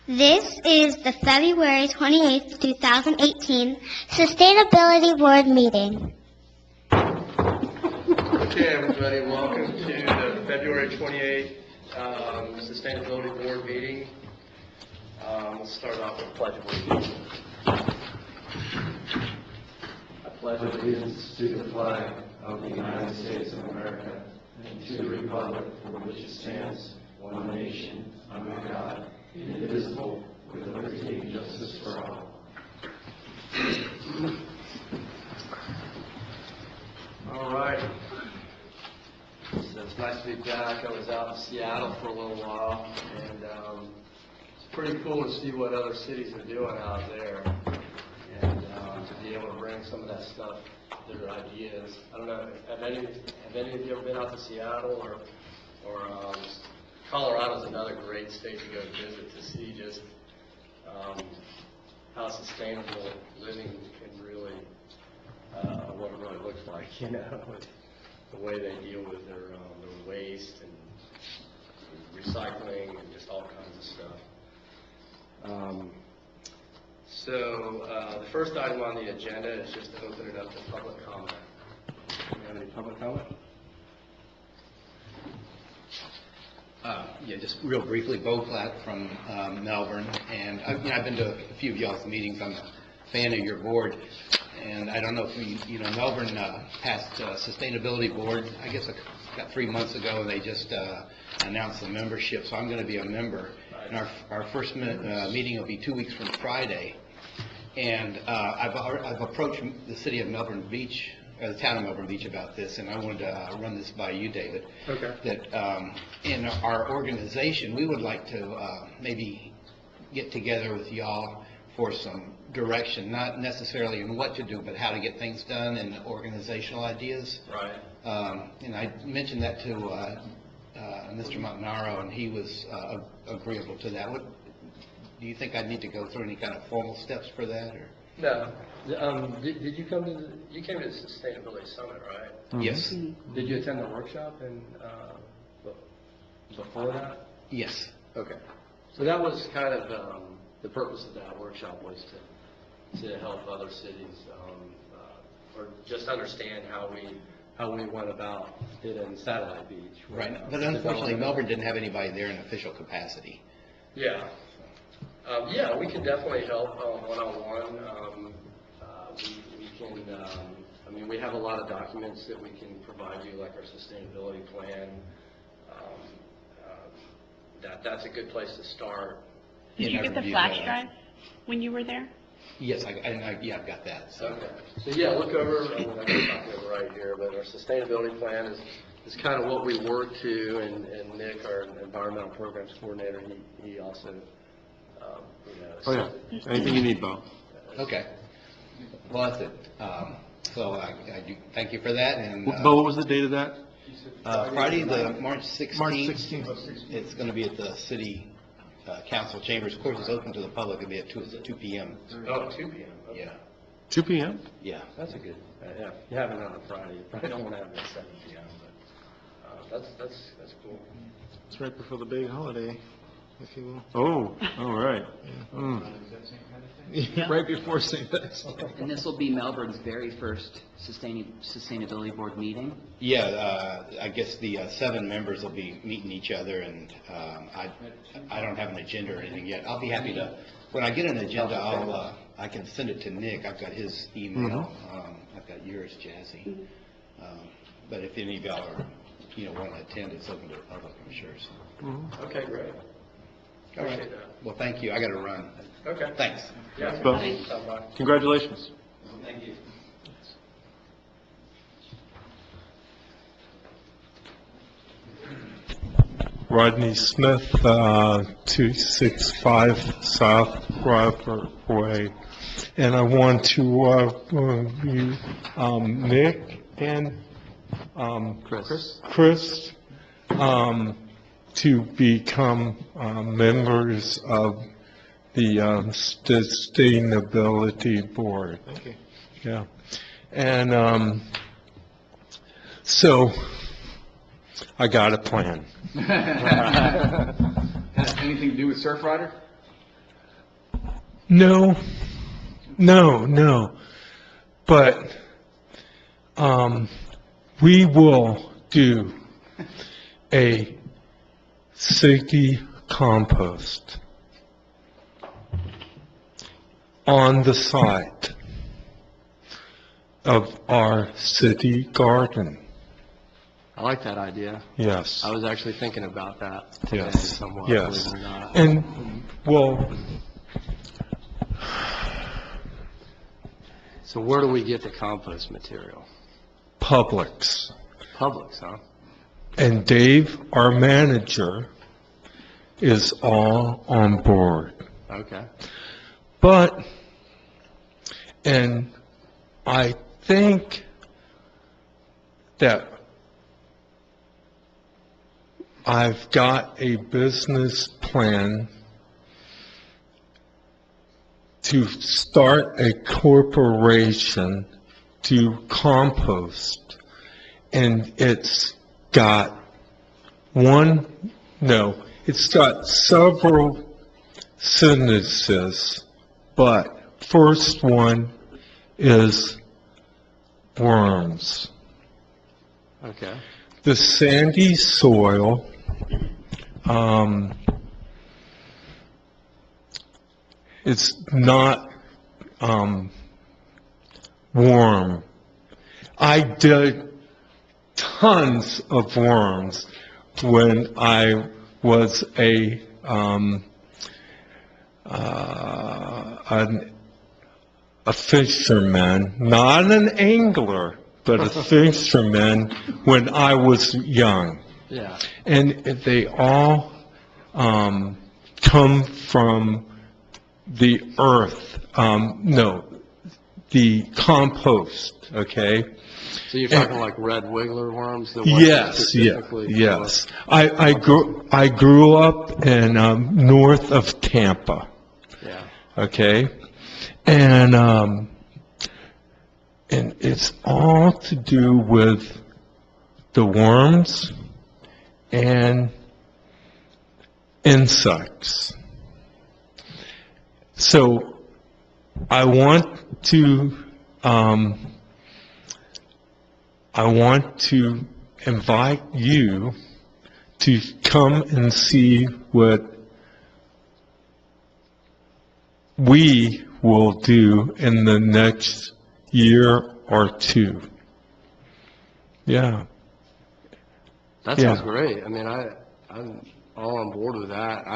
This is the February 28th, 2018 Sustainability Board meeting. Okay, everybody, welcome to the February 28th Sustainability Board meeting. We'll start off with Pledge of Allegiance. I pledge allegiance to the flag of the United States of America and to the republic for which it stands, one nation, under God, indivisible, with liberty and justice for all. All right. So it's nice to be back. I was out in Seattle for a little while, and it's pretty cool to see what other cities are doing out there, and to be able to bring some of that stuff, their ideas. I don't know, have any of you ever been out to Seattle or Colorado's another great state to go visit to see just how sustainable living can really, what it really looks like, you know, with the way they deal with their waste and recycling and just all kinds of stuff. So the first item on the agenda is just to open it up to public comment. Do you have any public comment? Yeah, just real briefly, Bo Platt from Melbourne, and I've been to a few of y'all's meetings. I'm a fan of your board, and I don't know if you know, Melbourne passed Sustainability Board, I guess about 3 months ago, and they just announced the membership, so I'm going to be a member. And our first meeting will be 2 weeks from Friday, and I've approached the city of Melbourne Beach, the town of Melbourne Beach, about this, and I wanted to run this by you, David. Okay. That in our organization, we would like to maybe get together with y'all for some direction, not necessarily in what to do, but how to get things done and organizational ideas. Right. And I mentioned that to Mr. Montanaro, and he was agreeable to that. Do you think I need to go through any kind of formal steps for that, or? No. Did you come to you came to the Sustainability Summit, right? Mm-hmm. Yes. Did you attend the workshop and before that? Yes. Okay. So that was kind of the purpose of that workshop, was to help other cities or just understand how we went about it in Satellite Beach. Right. But unfortunately, Melbourne didn't have anybody there in official capacity. Yeah. Yeah, we can definitely help one-on-one. We can, I mean, we have a lot of documents that we can provide you, like our sustainability plan. That's a good place to start. Did you get the flash drive when you were there? Yes, yeah, I've got that. So. Okay. So yeah, look over. I got a copy of it right here, but our sustainability plan is kind of what we work to, and Nick, our environmental programs coordinator, he also. Oh yeah, anything you need, Bo. Okay. Well, that's it. So I do thank you for that. And Bo, what was the date of that? Friday, the March 16th. March 16th. It's going to be at the City Council Chambers. Of course, it's open to the public. It'll be at 2 p.m. Oh, 2 p.m. Okay. Yeah. 2 p.m.? Yeah. That's a good. Yeah, if you have it on a Friday, you probably don't want to have it at 7 p.m. But that's cool. It's right before the big holiday, if you will. Oh, all right. Yeah. Right before St. Pat's. And this will be Melbourne's very first Sustainability Board meeting? Yeah, I guess the 7 members will be meeting each other, and I don't have an agenda or anything yet. I'll be happy to, when I get an agenda, I can send it to Nick. I've got his email. I've got yours, Jazzy. But if any of y'all are, want to attend, it's open to the public, I'm sure. So. Okay, great. All right. Well, thank you. I got to run. Okay. Thanks. Yeah. Bo, congratulations. Thank you. Rodney Smith, 265 South Broadway. And I want to you, Nick and Chris to become members of the Sustainability Board. Okay. Yeah. And so I got a plan. Anything to do with Surfrider? No, no. But, we will do a city compost on the site of our city garden. I like that idea. Yes, I was actually thinking about that today yes, somewhat, yes. believe it or not. And, well, So where do we get the compost material? Publix. Publix, huh? And Dave, our manager, is all on board. Okay. But, and I think that I've got a business plan to start a corporation to compost. And it's got it's got several sentences, but first one is worms. Okay. The sandy soil, it's not, warm. I did tons of worms when I was a fisherman, not an angler, but a fisherman when I was young. Yeah. And they all come from the earth, the compost, okay? So you're talking like red wiggler worms? The ones that Yes, specifically for- yes. I grew up in north of Tampa, Yeah. okay? And it's all to do with the worms and insects. So I want to invite you to come and see what we will do in the next year or two. Yeah. That Yeah. sounds great. I mean, I'm all on board with that.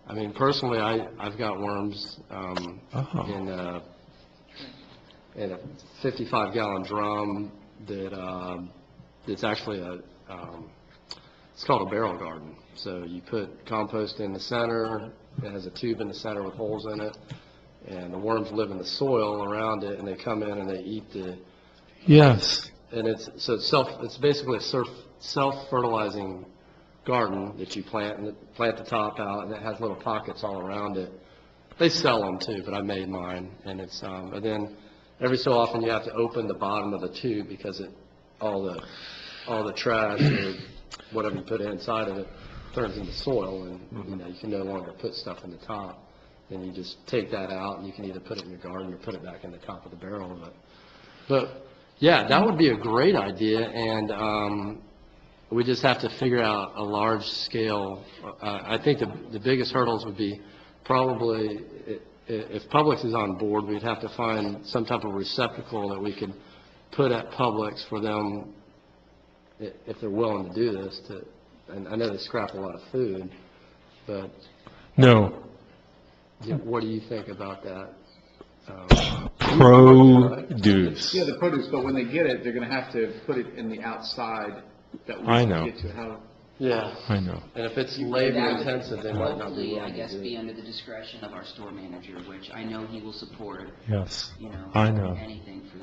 I mean, personally, I've got worms Oh. in a 55-gallon drum that's actually it's called a barrel garden. So you put compost in the center. It has a tube in the center with holes in it, and the worms live in the soil around it, and they come in and they eat Yes. and it's basically a self-fertilizing garden that you plant the top out, and it has little pockets all around it. They sell them too, but I made mine, and it's and then every so often you have to open the bottom of the tube because all the trash or whatever you put inside of it turns into soil, and you can no longer put stuff in the top. Then you just take that out, and you can either put it in your garden or put it back in the top of the barrel. But yeah, that would be a great idea, and we just have to figure out a large scale. I think the biggest hurdles would be probably if Publix is on board, we'd have to find some type of receptacle that we could put at Publix for them if they're willing to do this. And I know they scrap a lot of food, but No. what do you think about that? Produce. Yeah, the produce, but when they get it, they're gonna have to put it in the outside that we I can know. get to. How, Yeah, I know. and if it's labor intensive, they might not be Hopefully, I willing to guess, do be it. under the discretion of our store manager, which I know he will support, Yes. I I know. anything for.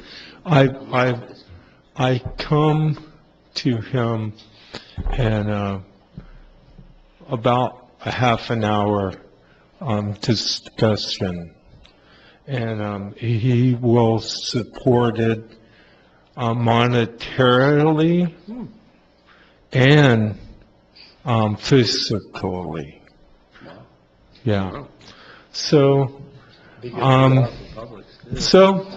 I come to him and about a half an hour discussion, and he will support it monetarily and physically. Yeah. So So,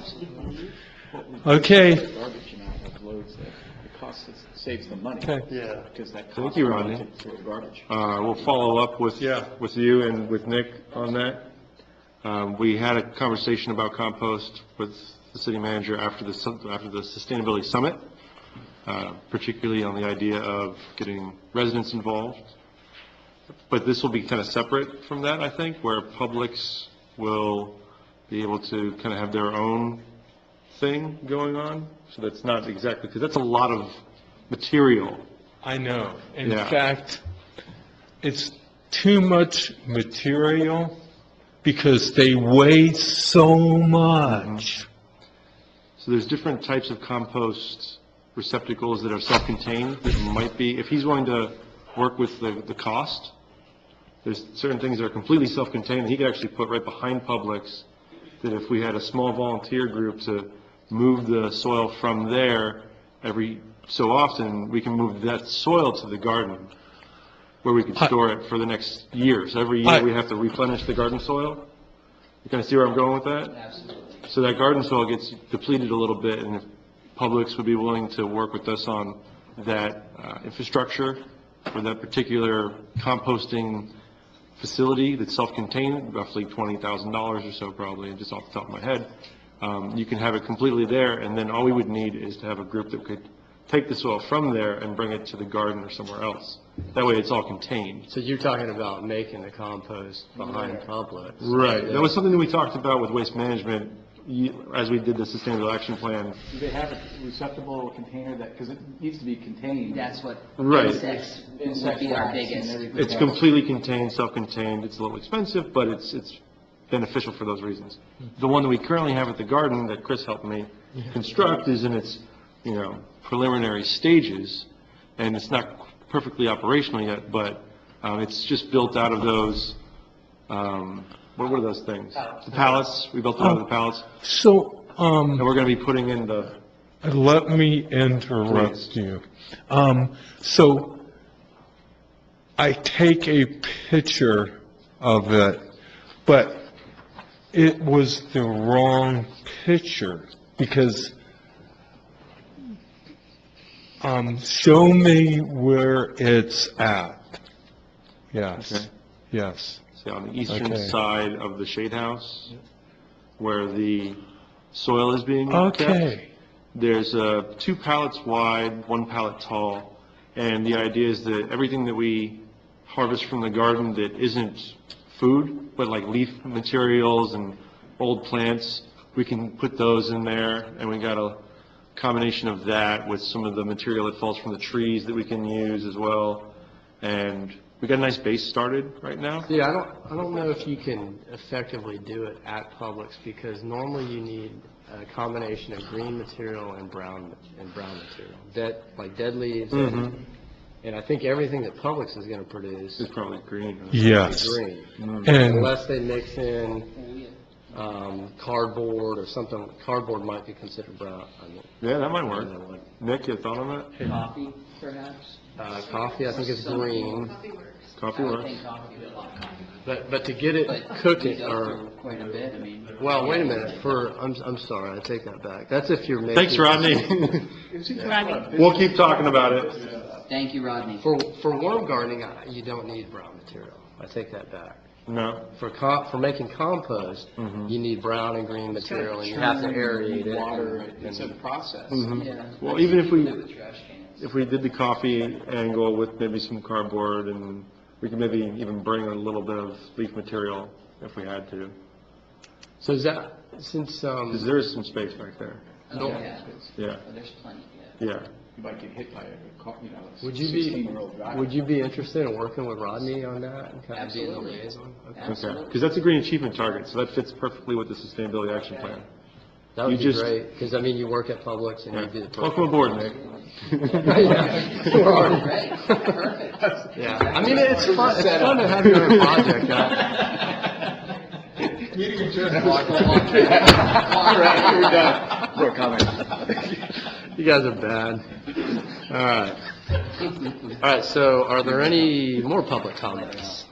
okay, Garbage, have loads that, it costs, it saves them money. okay. Yeah. Because that Thank costs you, money Rodney. to throw garbage. We'll follow up with you and with Nick on that. We had a conversation about compost with the city manager after the sustainability summit, particularly on the idea of getting residents involved. But this will be kind of separate from that, I think, where Publix will be able to kind of have their own thing going on. So that's not exactly, because that's a lot of material. I know. In Yeah. fact, it's too much material because they weigh so much. So there's different types of compost receptacles that are self-contained that might be, if he's willing to work with the cost, there's certain things that are completely self-contained that he could actually put right behind Publix, that if we had a small volunteer group to move the soil from there every so often, we can move that soil to the garden where we could store it for the next year. So every year we have to replenish the garden soil. You kind of see where I'm going with that? Absolutely. So that garden soil gets depleted a little bit, and if Publix would be willing to work with us on that infrastructure for that particular composting facility that's self-contained, roughly $20,000 or so probably, just off the top of my head, you can have it completely there, and then all we would need is to have a group that could take the soil from there and bring it to the garden or somewhere else. That way it's all contained. So you're talking about making the compost behind Publix? Right. That was something that we talked about with Waste Management as we did the Sustainable Action Plan. Do they have a receptacle container that, because it needs to be contained? That's what Right. insects would be our rats, and biggest. everything It's else. completely contained, self-contained. It's a little expensive, but it's beneficial for those reasons. The one that we currently have at the garden that Chris helped me construct is in its, preliminary stages, and it's not perfectly operational yet, but it's just built out of those, what were those things? The pallets. We built it out of the pallets. So, And we're going to be putting in the, let me interrupt you. So, I take a picture of it, but it was the wrong picture, because, show me where it's at. Yes, Okay. yes. see, on the eastern Okay. side of the shade house, where the soil is being kept. Okay, There's 2 pallets wide, 1 pallet tall, and the idea is that everything that we harvest from the garden that isn't food, but like leaf materials and old plants, we can put those in there, and we got a combination of that with some of the material that falls from the trees that we can use as well, and we got a nice base started right now. Yeah, I don't know if you can effectively do it at Publix, because normally you need a combination of green material and brown material, like dead leaves, and I think everything that Publix is going to produce It's probably green. yes. is green, And, unless they mix in cardboard or something. Cardboard might be considered brown. Yeah, that might work. That would. Nick, you thought on that? Coffee, perhaps? Coffee, I think is green, Coffee I would works? think coffee would like coffee. but to get it But cooking, it does or, for quite a bit, I mean. well, wait a minute, I'm sorry, I take that back. That's if you're making. Thanks, Rodney. Rodney? We'll keep talking about it. Thank you, Rodney. For worm gardening, you don't need brown material. I take that back. No. For making compost, you need brown and green material, and you have to aerate it. Water, it's a process. Yeah. Well, even if we- With trash cans. If we did the coffee angle with maybe some cardboard, and we could maybe even bring a little bit of leaf material if we had to, So is that, since, because there is some space back there. Oh, yeah. Yeah, Oh, there's plenty, yeah. yeah. You might get hit by a car, would you be, 16-year-old driver. would you be interested in working with Rodney on that and kind of being the Absolutely. liaison? Okay. Okay, Absolutely. because that's a green achievement target, so that fits perfectly with the Sustainability Action Plan. That would You be just- great, because you work at Publix and you do the. Welcome aboard, Nick. Yeah. We're already- Great, perfect. Yeah, I mean, it's fun to have your own project. All right, you're done. More comments. You guys are bad. All right. All right, so are there any more public comments?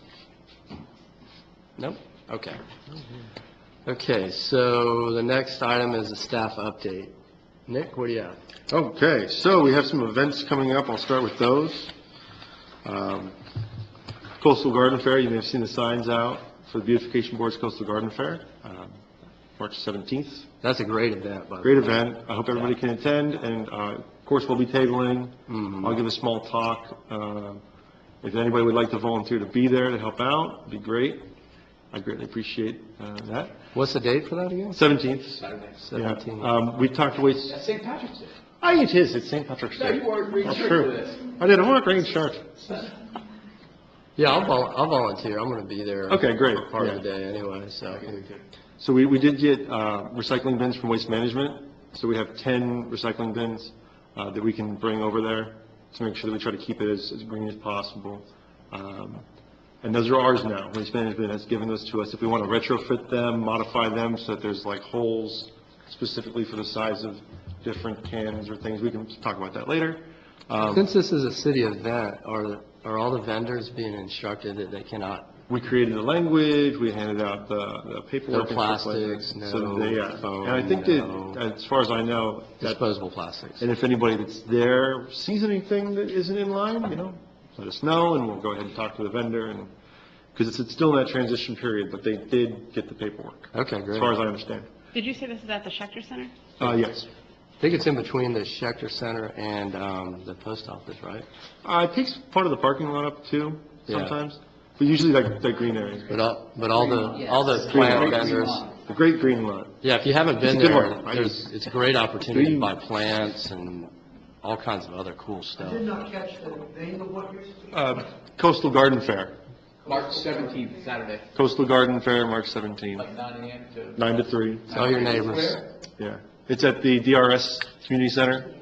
No? Okay. Okay, so the next item is a staff update. Nick, what do you have? Okay, so we have some events coming up. I'll start with those. Coastal Garden Fair, you may have seen the signs out for the Beautification Board's Coastal Garden Fair, March 17th. That's a great event, by the way. Great event. I hope everybody can attend, and of course, we'll be tabling. I'll give a small talk. If anybody would like to volunteer to be there to help out, it'd be great. I greatly appreciate that. What's the date for that again? 17th. Saturday. 17th. Yeah. We talked to Waste. That's St. Patrick's Day. Oh, it is. It's St. Patrick's No, Day. you wore a green That's shirt true. for this. I did. I wore a green shirt. Yeah, I'll volunteer. I'm going to be there. Okay, great. For part Yeah. of the day anyway, so. So we did get recycling bins from Waste Management. So we have 10 recycling bins that we can bring over there to make sure that we try to keep it as green as possible. And those are ours now. Waste Management has given those to us. If we want to retrofit them, modify them so that there's like holes specifically for the size of different cans or things, we can talk about that later. Since this is a city event, are all the vendors being instructed that they cannot, We created the language, we handed out the paperwork. No and stuff like that. plastics, no So they, foam, and I think no- that, as far as I know, that, disposable plastics? and if anybody that's there sees anything that isn't in line, let us know, and we'll go ahead and talk to the vendor, and, because it's still in that transition period, but they did get the paperwork, Okay, as great. far as I understand. Did you say this is at the Schechter Center? Yes. I think it's in between the Schechter Center and the post office, right? It takes part of the parking lot up too, Yeah. sometimes, but usually that green area. But all the plant vendors, The great green lot. yeah, if you haven't been It's a good there, one. it's a great opportunity to Green. buy plants and all kinds of other cool stuff. Coastal Garden Fair. March 17th, Saturday, Coastal Garden Fair, March 17th, like 9 a.m. to. 9 to 3. Tell your neighbors. Yeah. It's at the DRS Community Center.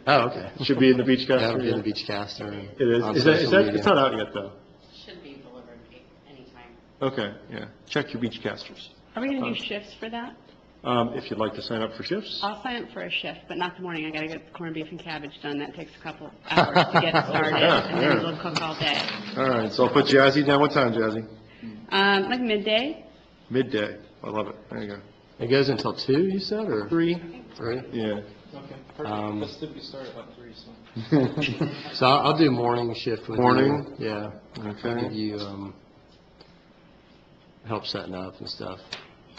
Oh, okay. It should be in the Beach That'll Caster. be in the Beach Caster. It is. on Is that, social media. it's not out yet, though. Should be delivered anytime. Okay, yeah. Check your Beach Casters. Are we going to do shifts for that? If you'd like to sign up for shifts. I'll sign up for a shift, but not the morning. I got to get the corned beef and cabbage done. That takes a couple hours to get started, Yeah, and then yeah. we'll cook all day. All right, so I'll put Jazzy down. What time, Jazzy? Like midday? Midday. I love it. There you go. It goes until 2, you said, or? 3. 3? Yeah. Um, Let's start at like 3, so. So I'll do morning shift with you. Morning? Yeah. Okay. Give you, help setting up and stuff.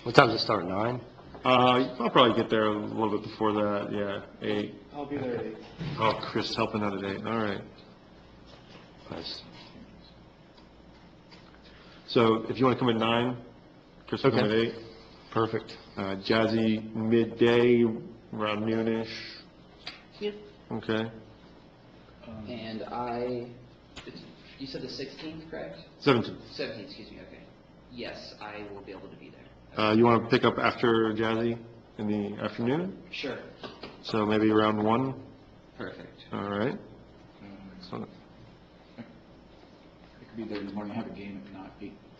What time does it start, 9? I'll probably get there a little bit before that, yeah, 8. I'll be there at 8. Oh, Chris helping out at 8, all right. Nice. So if you want to come at 9, Chris will come at Okay. 8. Perfect. Jazzy midday, around noonish, Yeah. okay? And you said the 16th, correct? 17th. 17th, excuse me, okay. Yes, I will be able to be there. You want to pick up after Jazzy in the afternoon? Sure. So maybe around 1, Perfect. all right? So, I could be there in the morning, I have a game at not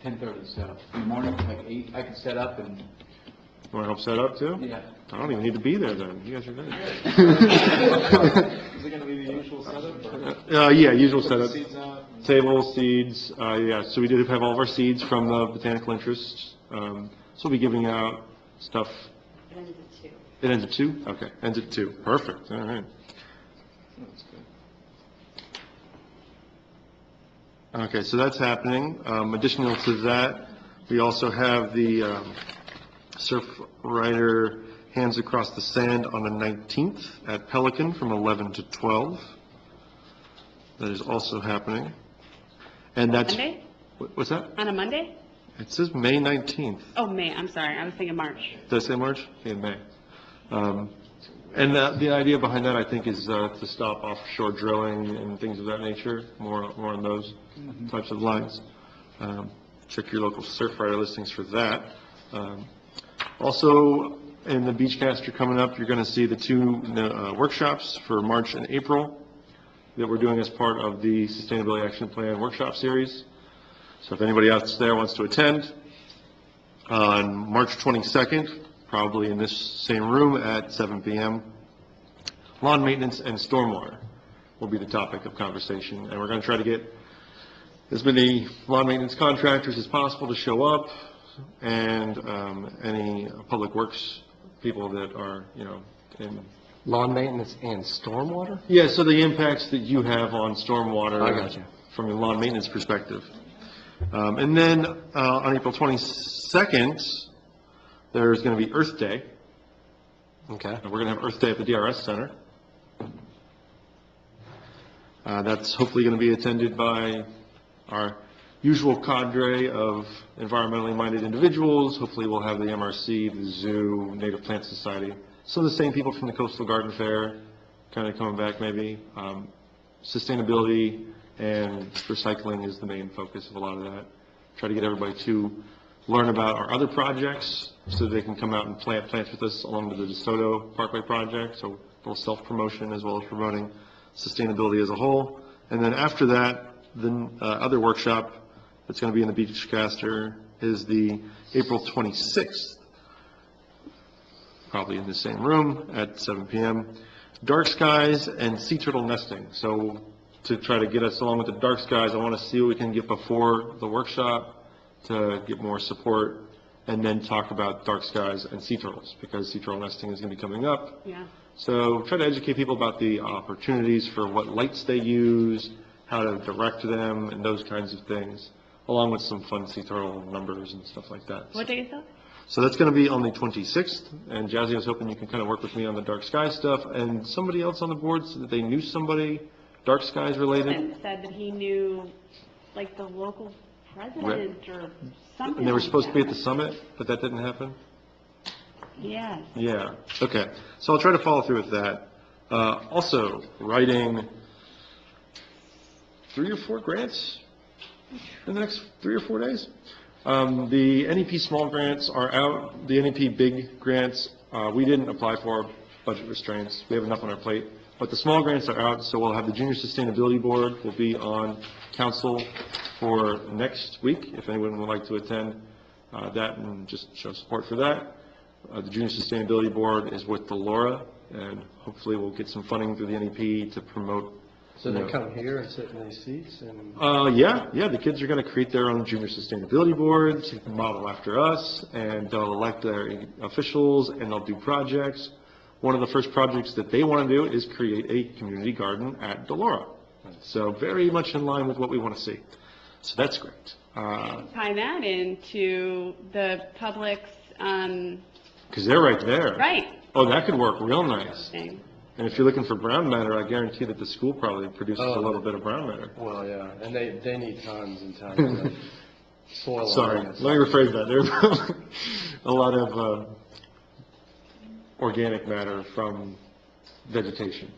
10:30, so in the morning, like 8, I could set up and, you want to help set up too? yeah. I don't even need to be there then, you guys are good. Is it going to be the usual setup? Yeah, usual setup. Seeds out? Table, seeds, yeah, so we did have all of our seeds from the botanical interests. So we'll be giving out stuff. It ends at 2. It ends at 2? Okay, ends at 2. Perfect, all right. That's good. Okay, so that's happening. Additional to that, we also have the Surf Rider Hands Across the Sand on the 19th at Pelican from 11 to 12. That is also happening. And that's... Monday? What's that? On a Monday? It says May 19th. Oh, May, I'm sorry. I was thinking March. Does it say March? Okay, May. And the idea behind that, I think, is to stop offshore drilling and things of that nature, more on those types of lines. Check your local Surf Rider listings for that. Also, in the Beachcaster coming up, you're going to see the 2 workshops for March and April that we're doing as part of the Sustainability Action Plan workshop series. So if anybody else there wants to attend, on March 22nd, probably in this same room at 7 p.m., lawn maintenance and stormwater will be the topic of conversation. And we're going to try to get as many lawn maintenance contractors as possible to show up, and any public works people that are, in. Lawn maintenance and stormwater? Yeah, so the impacts that you have on stormwater. I got you. From a lawn maintenance perspective. And then on April 22nd, there's going to be Earth Day. Okay. And we're going to have Earth Day at the DRS Center. That's hopefully going to be attended by our usual cadre of environmentally minded individuals. Hopefully we'll have the MRC, the zoo, Native Plant Society. Some of the same people from the Coastal Garden Fair kind of coming back maybe. Sustainability and recycling is the main focus of a lot of that. Try to get everybody to learn about our other projects so they can come out and plant plants with us along with the DeSoto Parkway project. So a little self-promotion as well as promoting sustainability as a whole. And then after that, the other workshop that's going to be in the Beachcaster is the April 26th, probably in the same room at 7 p.m. Dark skies and sea turtle nesting. So to try to get us along with the dark skies, I want to see what we can get before the workshop to get more support, and then talk about dark skies and sea turtles, because sea turtle nesting is going to be coming up. Yeah. So try to educate people about the opportunities for what lights they use, how to direct them, and those kinds of things, along with some fun sea turtle numbers and stuff like that. What day is that? So that's going to be on the 26th, and Jazzy, I was hoping you can kind of work with me on the dark sky stuff, and somebody else on the board said that they knew somebody dark skies related. And said that he knew, like, the local president or something. And they were like supposed to be at that. the summit, but that didn't happen? Yes. Yeah, okay. So I'll try to follow through with that. Also, writing 3 or 4 grants in the next 3 or 4 days. The NEP small grants are out. The NEP big grants, we didn't apply for budget restraints. We have enough on our plate. But the small grants are out, so we'll have the Junior Sustainability Board will be on council for next week, if anyone would like to attend that and just show support for that. The Junior Sustainability Board is with the LoRa, and hopefully we'll get some funding through the NEP to promote. So they come here and sit in these seats and? Yeah, the kids are going to create their own Junior Sustainability Board, to model after us, and they'll elect their officials, and they'll do projects. One of the first projects that they want to do is create a community garden at Delora. So very much in line with what we want to see. So that's great. Tie that into the public's, Because they're right there. right. Oh, that could work real nice. thing. And if you're looking for brown matter, I guarantee that the school probably produces a little bit of brown matter. Well, yeah, and they need tons and tons of soil. Sorry, awareness. let me rephrase that. There's a lot of organic matter from vegetation.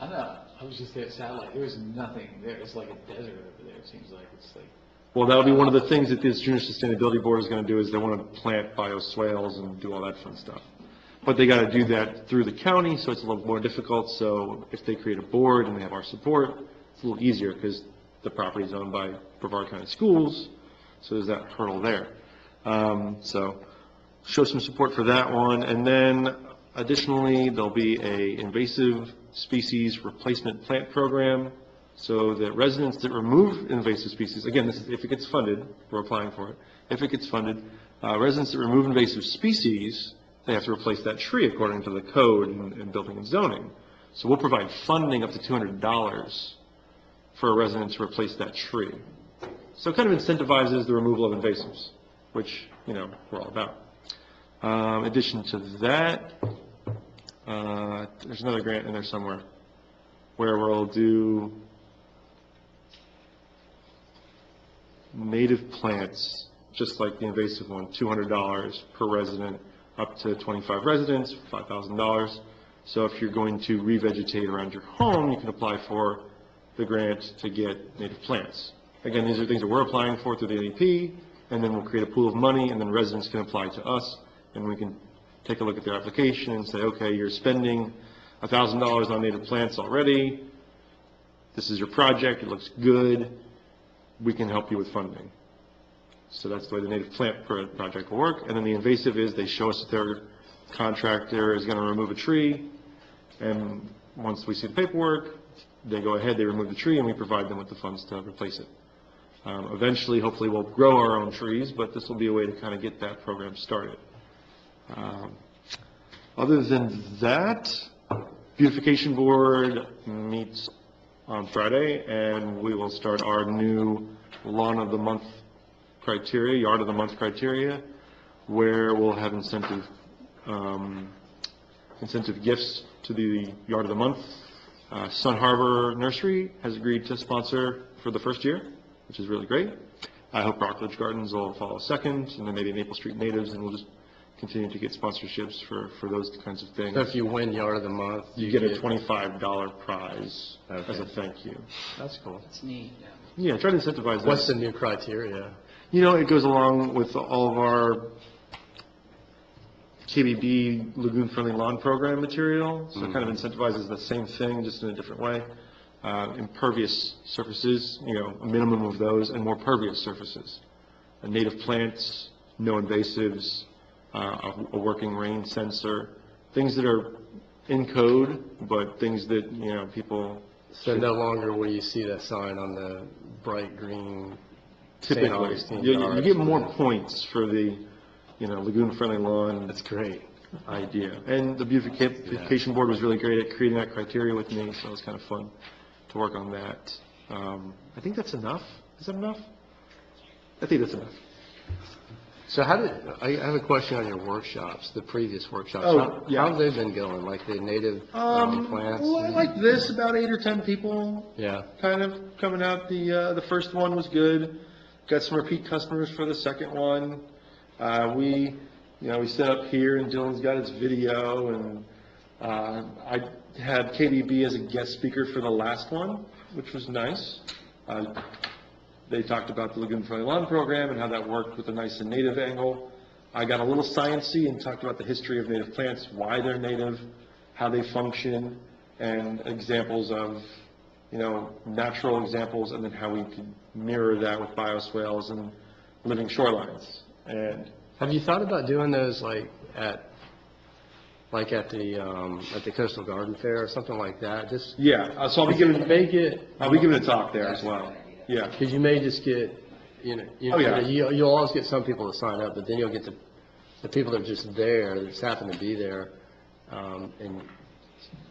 I know, I was just there at Satellite, there was nothing there, it's like a desert over there, it seems like, it's like. Well, that'll be one of the things that this Junior Sustainability Board is going to do, is they want to plant bioswales and do all that fun stuff. But they got to do that through the county, so it's a little more difficult. So if they create a board and they have our support, it's a little easier because the property is owned by Brevard County Schools, so there's that hurdle there. So show some support for that one. And then additionally, there'll be a invasive species replacement plant program, so that residents that remove invasive species, again, this is if it gets funded, we're applying for it. If it gets funded, residents that remove invasive species, they have to replace that tree according to the code and building and zoning. So we'll provide funding up to $200 for a resident to replace that tree. So it kind of incentivizes the removal of invasives, which, we're all about. In addition to that, there's another grant in there somewhere where we'll do native plants, just like the invasive one, $200 per resident, up to 25 residents, $5,000. So if you're going to revegetate around your home, you can apply for the grant to get native plants. Again, these are things that we're applying for through the NEP, and then we'll create a pool of money, and then residents can apply to us, and we can take a look at their application and say, okay, you're spending $1,000 on native plants already. This is your project. It looks good. We can help you with funding. So that's the way the native plant project will work. And then the invasive is they show us that their contractor is going to remove a tree, and once we see the paperwork, they go ahead, they remove the tree, and we provide them with the funds to replace it. Eventually, hopefully, we'll grow our own trees, but this will be a way to kind of get that program started. Other than that, Beautification Board meets on Friday, and we will start our new Lawn of the Month criteria, Yard of the Month criteria, where we'll have incentive gifts to the Yard of the Month. Sun Harbor Nursery has agreed to sponsor for the first year, which is really great. I hope Rockledge Gardens will follow second, and then maybe Maple Street Natives, and we'll just continue to get sponsorships for those kinds of things. So if you win Yard of the Month, You get a $25 prize as a thank you. That's cool. That's neat, yeah. Yeah, try to incentivize that. What's the new criteria? You know, it goes along with all of our KBB lagoon-friendly lawn program material, so it kind of incentivizes the same thing, just in a different way. Impervious surfaces, you know, a minimum of those, and more pervious surfaces. Native plants, no invasives, a working rain sensor, things that are in code, but things that, you know, people... So no longer will you see that sign on the bright green St. Typically, Augustine you yards. get more points for the, you know, lagoon-friendly lawn. That's great. Idea. And the beautification board was really great at creating that criteria with me, so it was kind of fun to work on that. I think that's enough. Is that enough? I think that's enough. So I have a question on your workshops, the previous workshops. Oh, yeah. How have they been going, like the native plants? Well, like this, about 8 or 10 people Yeah. kind of coming out. The first one was good. Got some repeat customers for the second one. We set up here, and Dylan's got his video, and I had KBB as a guest speaker for the last one, which was nice. They talked about the Lagoon Friendly Lawn Program and how that worked with a nice and native angle. I got a little sciencey and talked about the history of native plants, why they're native, how they function, and examples of, you know, natural examples, and then how we could mirror that with bioswales and living shorelines. And Have you thought about doing those at the Coastal Garden Fair or something like that? Just yeah, so I'll be giving a talk there as That's a well. good idea. Yeah. because you may just get, Oh, yeah. you'll always get some people to sign up, but then you'll get the people that are just there, that just happen to be there, and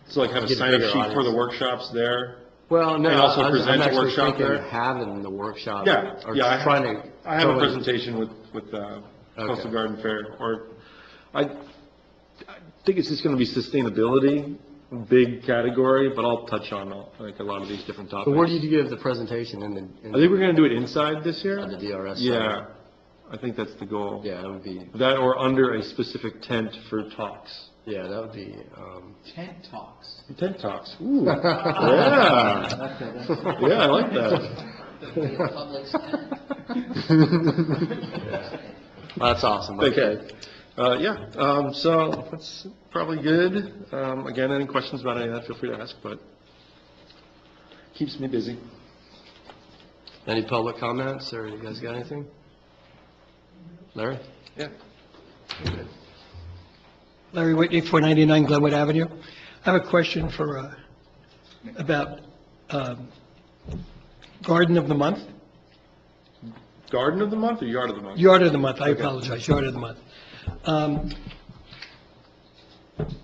So like have a Get a sign-up bigger sheet for the audience. workshops there. well, no, And also I'm present a actually workshop thinking there? of having the workshop. Yeah, or yeah, trying to. I have a go in- presentation with Coastal Okay. Garden Fair, or I think it's just going to be sustainability, big category, but I'll touch on like a lot of these different topics. So where do you give the presentation in I think we're going to do it inside this year. At the DRS Yeah, center? I think that's the goal. Yeah, that would be, That or under a specific tent for talks. yeah, that would be, Tent talks. Tent talks. Ooh. Yeah. Yeah, I like that. Public tent. that's awesome. Okay. So that's probably good. Again, any questions about any of that, feel free to ask, but keeps me busy. Any public comments, or you guys got anything? Larry? Yeah. Larry Whitney, 499 Glenwood Avenue. I have a question about Garden of the Month. Garden of the month or yard of the month? Yard of the Month, I Okay. apologize, Yard of the Month.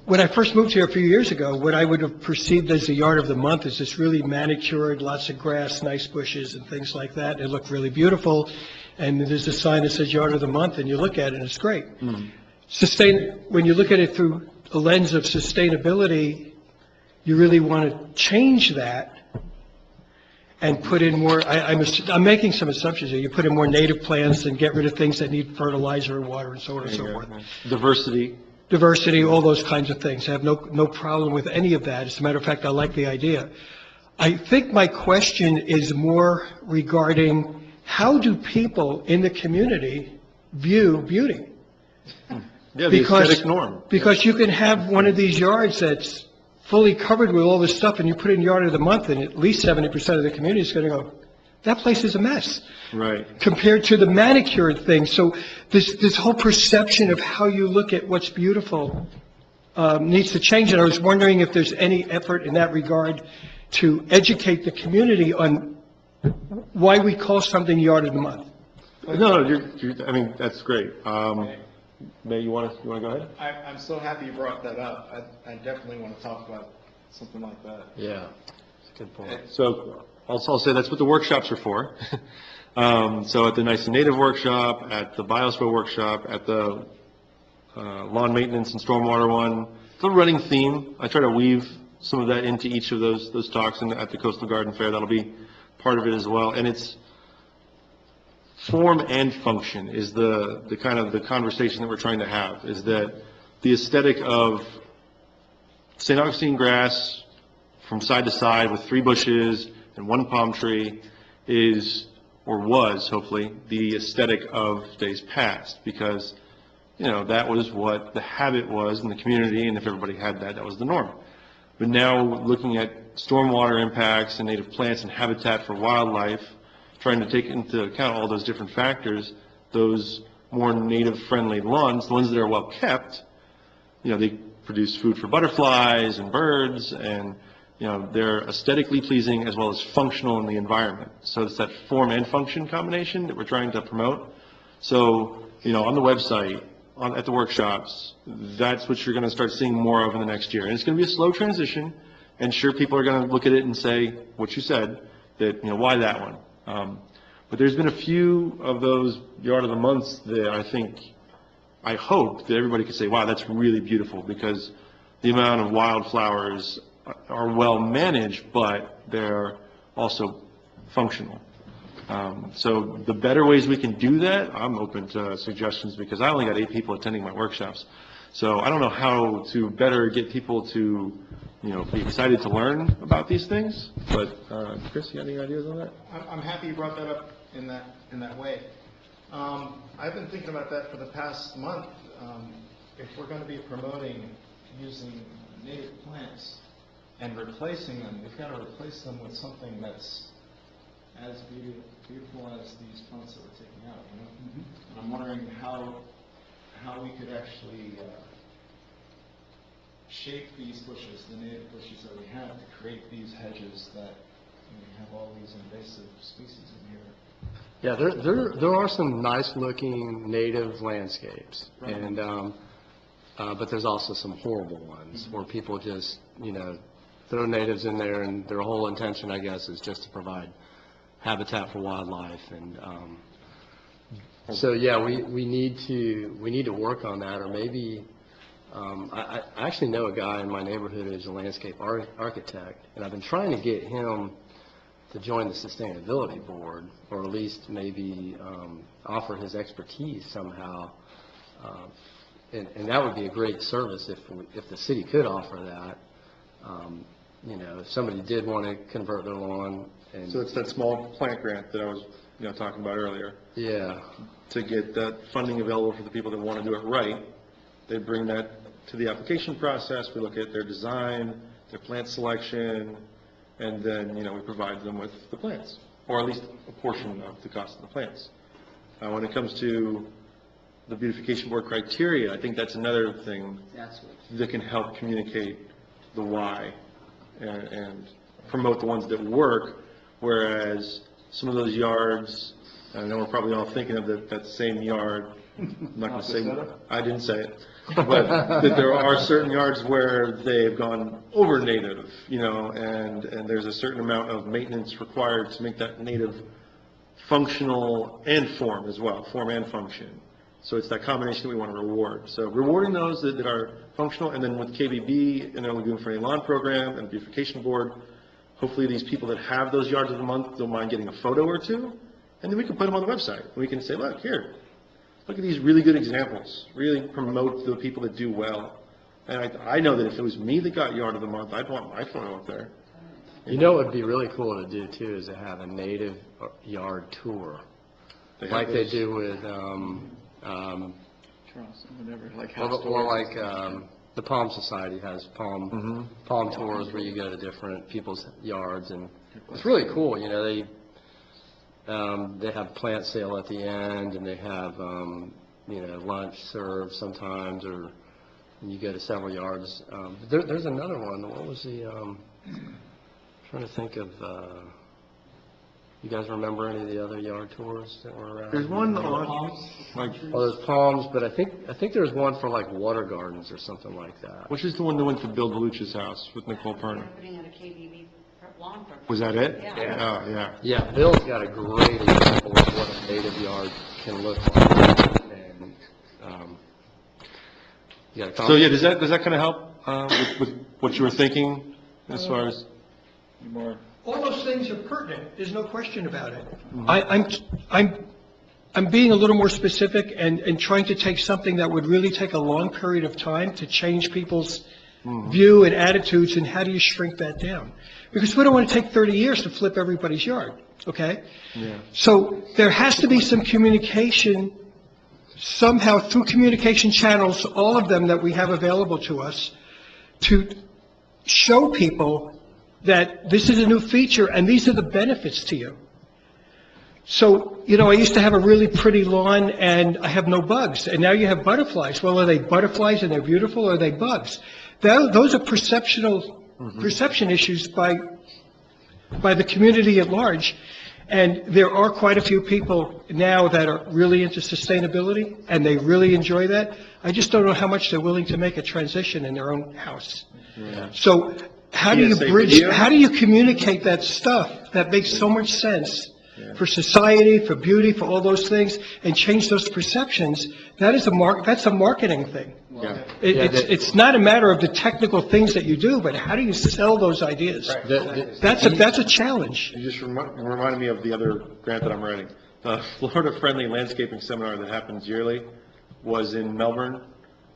When I first moved here a few years ago, what I would have perceived as the Yard of the Month is this really manicured, lots of grass, nice bushes and things like that. It looked really beautiful, and there's a sign that says Yard of the Month, and you look at it, and it's great. When you look at it through a lens of sustainability, you really want to change that and put in more, I'm making some assumptions here, you put in more native plants and get rid of things that need fertilizer and water and so on and so forth. Diversity, all those kinds of things. I have no problem with any of that. As a matter of fact, I like the idea. I think my question is more regarding how do people in the community view beauty? Yeah, the aesthetic norm. Because you can have one of these yards that's fully covered with all this stuff, and you put in Yard of the Month, and at least 70% of the community is going to go, that place is a mess. Right. Compared to the manicured thing. So this whole perception of how you look at what's beautiful needs to change. And I was wondering if there's any effort in that regard to educate the community on why we call something Yard of the Month. No, I mean, that's great. May, you want to go ahead? I'm so happy you brought that up. I definitely want to talk about something like that. Yeah, it's a good point. So I'll say that's what the workshops are for. So at the Nice and Native workshop, at the Biosphere workshop, at the lawn maintenance and stormwater one, it's a running theme. I try to weave some of that into each of those talks, and at the Coastal Garden Fair, that'll be part of it as well. And it's form and function is the kind of the conversation that we're trying to have, is that the aesthetic of St. Augustine grass from side to side with 3 bushes and 1 palm tree is, or was, hopefully, the aesthetic of days past, because, you know, that was what the habit was in the community, and if everybody had that, that was the norm. But now, looking at stormwater impacts and native plants and habitat for wildlife, trying to take into account all those different factors, those more native-friendly lawns, the ones that are well-kept, you know, they produce food for butterflies and birds, and, you know, they're aesthetically pleasing as well as functional in the environment. So it's that form and function combination that we're trying to promote. So, you know, on the website, at the workshops, that's what you're going to start seeing more of in the next year. And it's going to be a slow transition, and sure, people are going to look at it and say what you said, that, you know, why that one? But there's been a few of those Yard of the Months that I hope that everybody could say, wow, that's really beautiful, because the amount of wildflowers are well managed, but they're also functional. So the better ways we can do that, I'm open to suggestions, because I only got 8 people attending my workshops. So I don't know how to better get people to, you know, be excited to learn about these things. But Chris, you got any ideas on that? I'm happy you brought that up in that way. I've been thinking about that for the past month. If we're going to be promoting using native plants and replacing them, we've got to replace them with something that's as beautiful as these plants that we're taking out. You know? Mm-hmm. And I'm wondering how we could actually shape these bushes, the native bushes that we have, to create these hedges that, you know, have all these invasive species in here. Yeah, there are some nice looking native landscapes, right. And but there's also some horrible ones, mm-hmm. where people just, you know, throw natives in there, and their whole intention, I guess, is just to provide habitat for wildlife. And so yeah, we need to work on that, or maybe I actually know a guy in my neighborhood who's a landscape architect, and I've been trying to get him to join the sustainability board, or at least maybe offer his expertise somehow. And that would be a great service if the city could offer that. You know, if somebody did want to convert their lawn. And so it's that small plant grant that I was, you know, talking about earlier. Yeah. To get that funding available for the people that want to do it right, they bring that to the application process. We look at their design, their plant selection, and then, you know, we provide them with the plants, or at least a portion of the cost of the plants. When it comes to the beautification board criteria, I think that's another thing that can help communicate the why and promote the ones that work, whereas some of those yards, I know we're probably all thinking of that same yard. I'm not going to say, I didn't say it, but that there are certain yards where they've gone over native, you know, and there's a certain amount of maintenance required to make that native functional and form as well, form and function. So it's that combination that we want to reward. So rewarding those that are functional, and then with KBB and their Lagoon Friendly Lawn Program and Beautification Board, hopefully these people that have those yards of the month don't mind getting a photo or two, and then we can put them on the website. We can say, look, here, look at these really good examples. Really promote the people that do well. And I know that if it was me that got yard of the month, I'd want my photo up there. You know what would be really cool to do, too, is to have a native yard tour, like they do with whatever, like or like the Palm Society has palm tours where you go to different people's yards, and it's really cool. You know, they have plant sale at the end, and they have you know, lunch served sometimes, or you go to several yards. There's another one. What was the? Trying to think of. You guys remember any of the other yard tours that were around? There's one on, like, Oh, there's palms, but I think there was one for like water gardens or something like that. which is the one that went to Bill DeLucci's house with Nicole Perner? Putting out a KBB lawn for. Was that it? Yeah. Oh, yeah. Yeah, Bill's got a great example of what a native yard can look like. And, yeah, So, yeah, does that kind of help with what you were thinking as far as? More. All those things are pertinent, there's no question about it. I'm being a little more specific and trying to take something that would really take a long period of time to change people's view and attitudes, and how do you shrink that down? Because we don't want to take 30 years to flip everybody's yard, okay? Yeah. So there has to be some communication, somehow through communication channels, all of them that we have available to us, to show people that this is a new feature and these are the benefits to you. So, I used to have a really pretty lawn and I have no bugs, and now you have butterflies. Well, are they butterflies and they're beautiful, or are they bugs? Those are perception issues by the community at large. And there are quite a few people now that are really into sustainability, and they really enjoy that. I just don't know how much they're willing to make a transition in their own house. Yeah. So how do you PSA bridge, video? how do you communicate that stuff that makes so much sense for society, for beauty, for all those things, and change those perceptions? That's a marketing thing. Yeah. It's not a matter of the technical things that you do, but how do you sell those ideas? That's a challenge. You just reminded me of the other grant that I'm writing. The Florida Friendly Landscaping Seminar that happens yearly was in Melbourne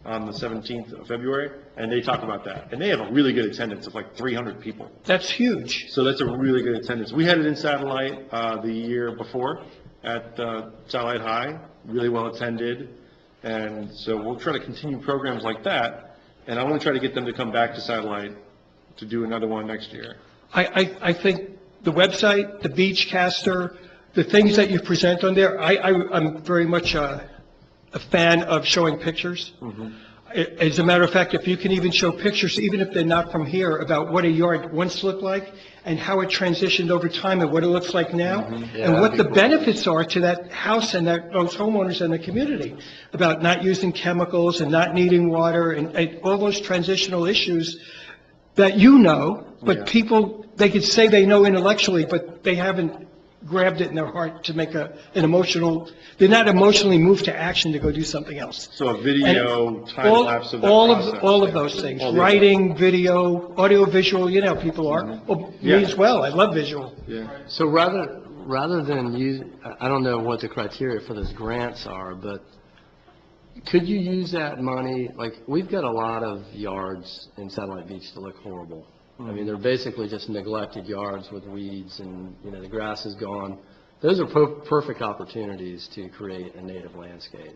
on the 17th of February, and they talk about that. And they have a really good attendance of like 300 people. That's huge. So that's a really good attendance. We had it in Satellite the year before at Satellite High, really well attended. And so we'll try to continue programs like that, and I want to try to get them to come back to Satellite to do another one next year. I think the website, the Beachcaster, the things that you present on there, I'm very much a fan of showing pictures. As a matter of fact, if you can even show pictures, even if they're not from here, about what a yard once looked like and how it transitioned over time and what it looks like now, and what the benefits are to that house and those homeowners and the community, about not using chemicals and not needing water and all those transitional issues that but people, they could say they know intellectually, but they haven't grabbed it in their heart to make an emotional, they're not emotionally moved to action to go do something else. So a video time lapse of that all process. all of those things, All the writing, video, audio, visual, people are. Well, Yeah. me as well, I love visual. Yeah. So rather than use, I don't know what the criteria for those grants are, but could you use that money, like, we've got a lot of yards in Satellite Beach that look horrible. I mean, they're basically just neglected yards with weeds and, the grass is gone. Those are perfect opportunities to create a native landscape.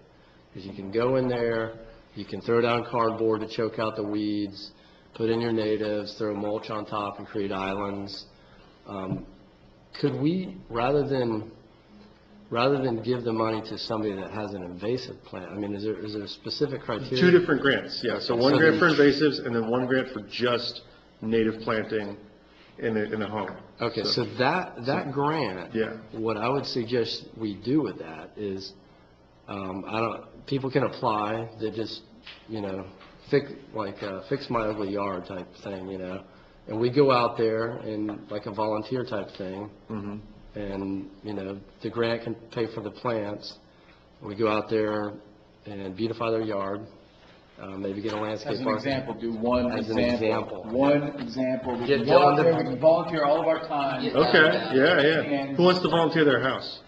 Because you can go in there, you can throw down cardboard to choke out the weeds, put in your natives, throw mulch on top and create islands. Could we, rather than give the money to somebody that has an invasive plant, I mean, is there a specific criteria? Two different grants, yeah. So one grant for invasives and then one grant for just native planting in a home. Okay, so that grant, Yeah. what I would suggest we do with that is, people can apply that just, fix my ugly yard type thing, and we go out there and like a volunteer type thing, and, the grant can pay for the plants. We go out there and beautify their yard, maybe get a landscape As an architect. example, do one As an example. One example. We Get can go down out to- there, we can volunteer all of our time. Okay, yeah. And- Who wants to volunteer their house?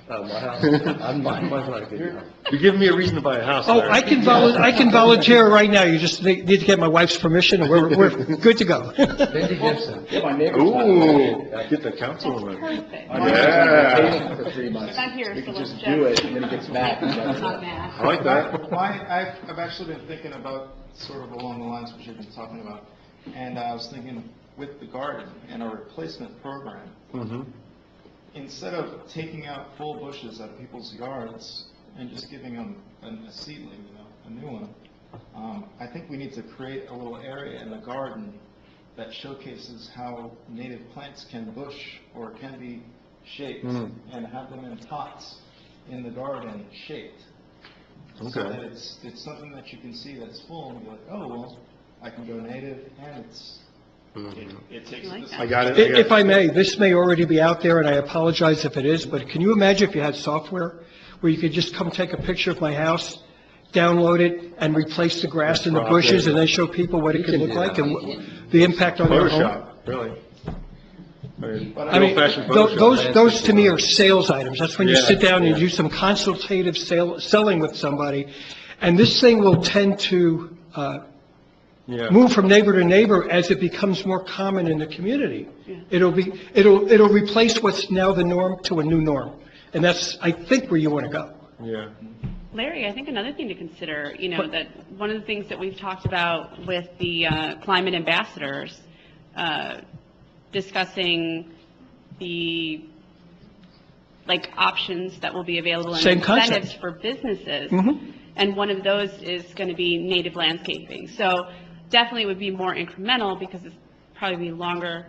My house, I'm like it. You're giving me a reason to buy a house. Oh, Larry. I can volunteer right now, you just need to get my wife's permission, and we're good to go. Cindy Gibson. Yeah, my neighbor's Ooh, get the councilwoman. Perfect. My neighbor's been Yeah. dating for 3 months. I'm here, We so can let's just check. do it, and then he gets back. and does Not it. mad. I like that. I've actually been thinking about sort of along the lines which you've been talking about, and I was thinking with the garden and a replacement program, instead of taking out full bushes out of people's yards and just giving them a seedling, a new one, I think we need to create a little area in the garden that showcases how native plants can bush or can be shaped Mm. and have them in pots in the garden shaped. So Okay. that it's something that you can see that's full and be like, oh, well, I can go native and it takes I like this. that. I got it. If I may, this may already be out there, and I apologize if it is, but can you imagine if you had software where you could just come take a picture of my house, download it, and replace the grass and the Crop bushes, it. and then show people what it could can look do like that. and the impact on their home? Photoshop, really. I mean, those to me are sales items. That's when you Yeah, sit down and yeah. do some consultative selling with somebody, and this thing will tend to Yeah. move from neighbor to neighbor as it becomes more common in the community. Yeah. It'll replace what's now the norm to a new norm, and that's, I think, where you want to go. Yeah. Larry, I think another thing to consider, that one of the things that we've talked about with the climate ambassadors, discussing the, options that will be available and Same concept. incentives for businesses. Mhm. And one of those is going to be native landscaping. So definitely would be more incremental because it's probably be longer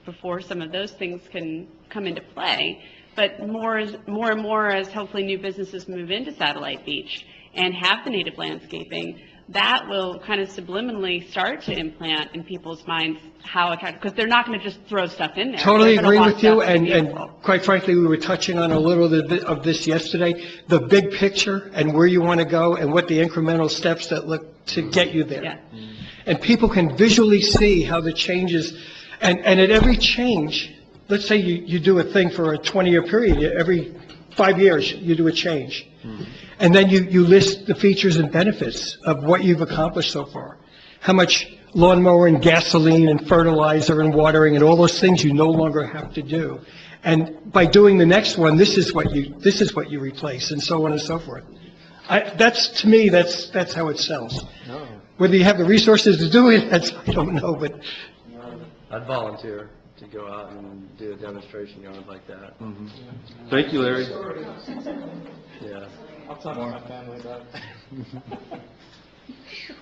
before some of those things can come into play. But more and more as hopefully new businesses move into Satellite Beach and have the native landscaping, that will kind of subliminally start to implant in people's minds how attractive, because they're not going to just throw stuff in there. Totally They're gonna agree want with you, stuff to be and beautiful. quite frankly, we were touching on a little bit of this yesterday, the big picture and where you want to go and what the incremental steps that look to get you there. Yeah. And people can visually see how the changes, and at every change, let's say you do a thing for a 20-year period, every 5 years, you do a change. And then you list the features and benefits of what you've accomplished so far. How much lawnmower and gasoline and fertilizer and watering and all those things you no longer have to do. And by doing the next one, this is what you replace, and so on and so forth. To me, that's how it sells. Whether you have the resources to do it, I don't know, but I'd volunteer to go out and do a demonstration yard like that. Thank you, Larry. Yeah. I'll talk to my family about it.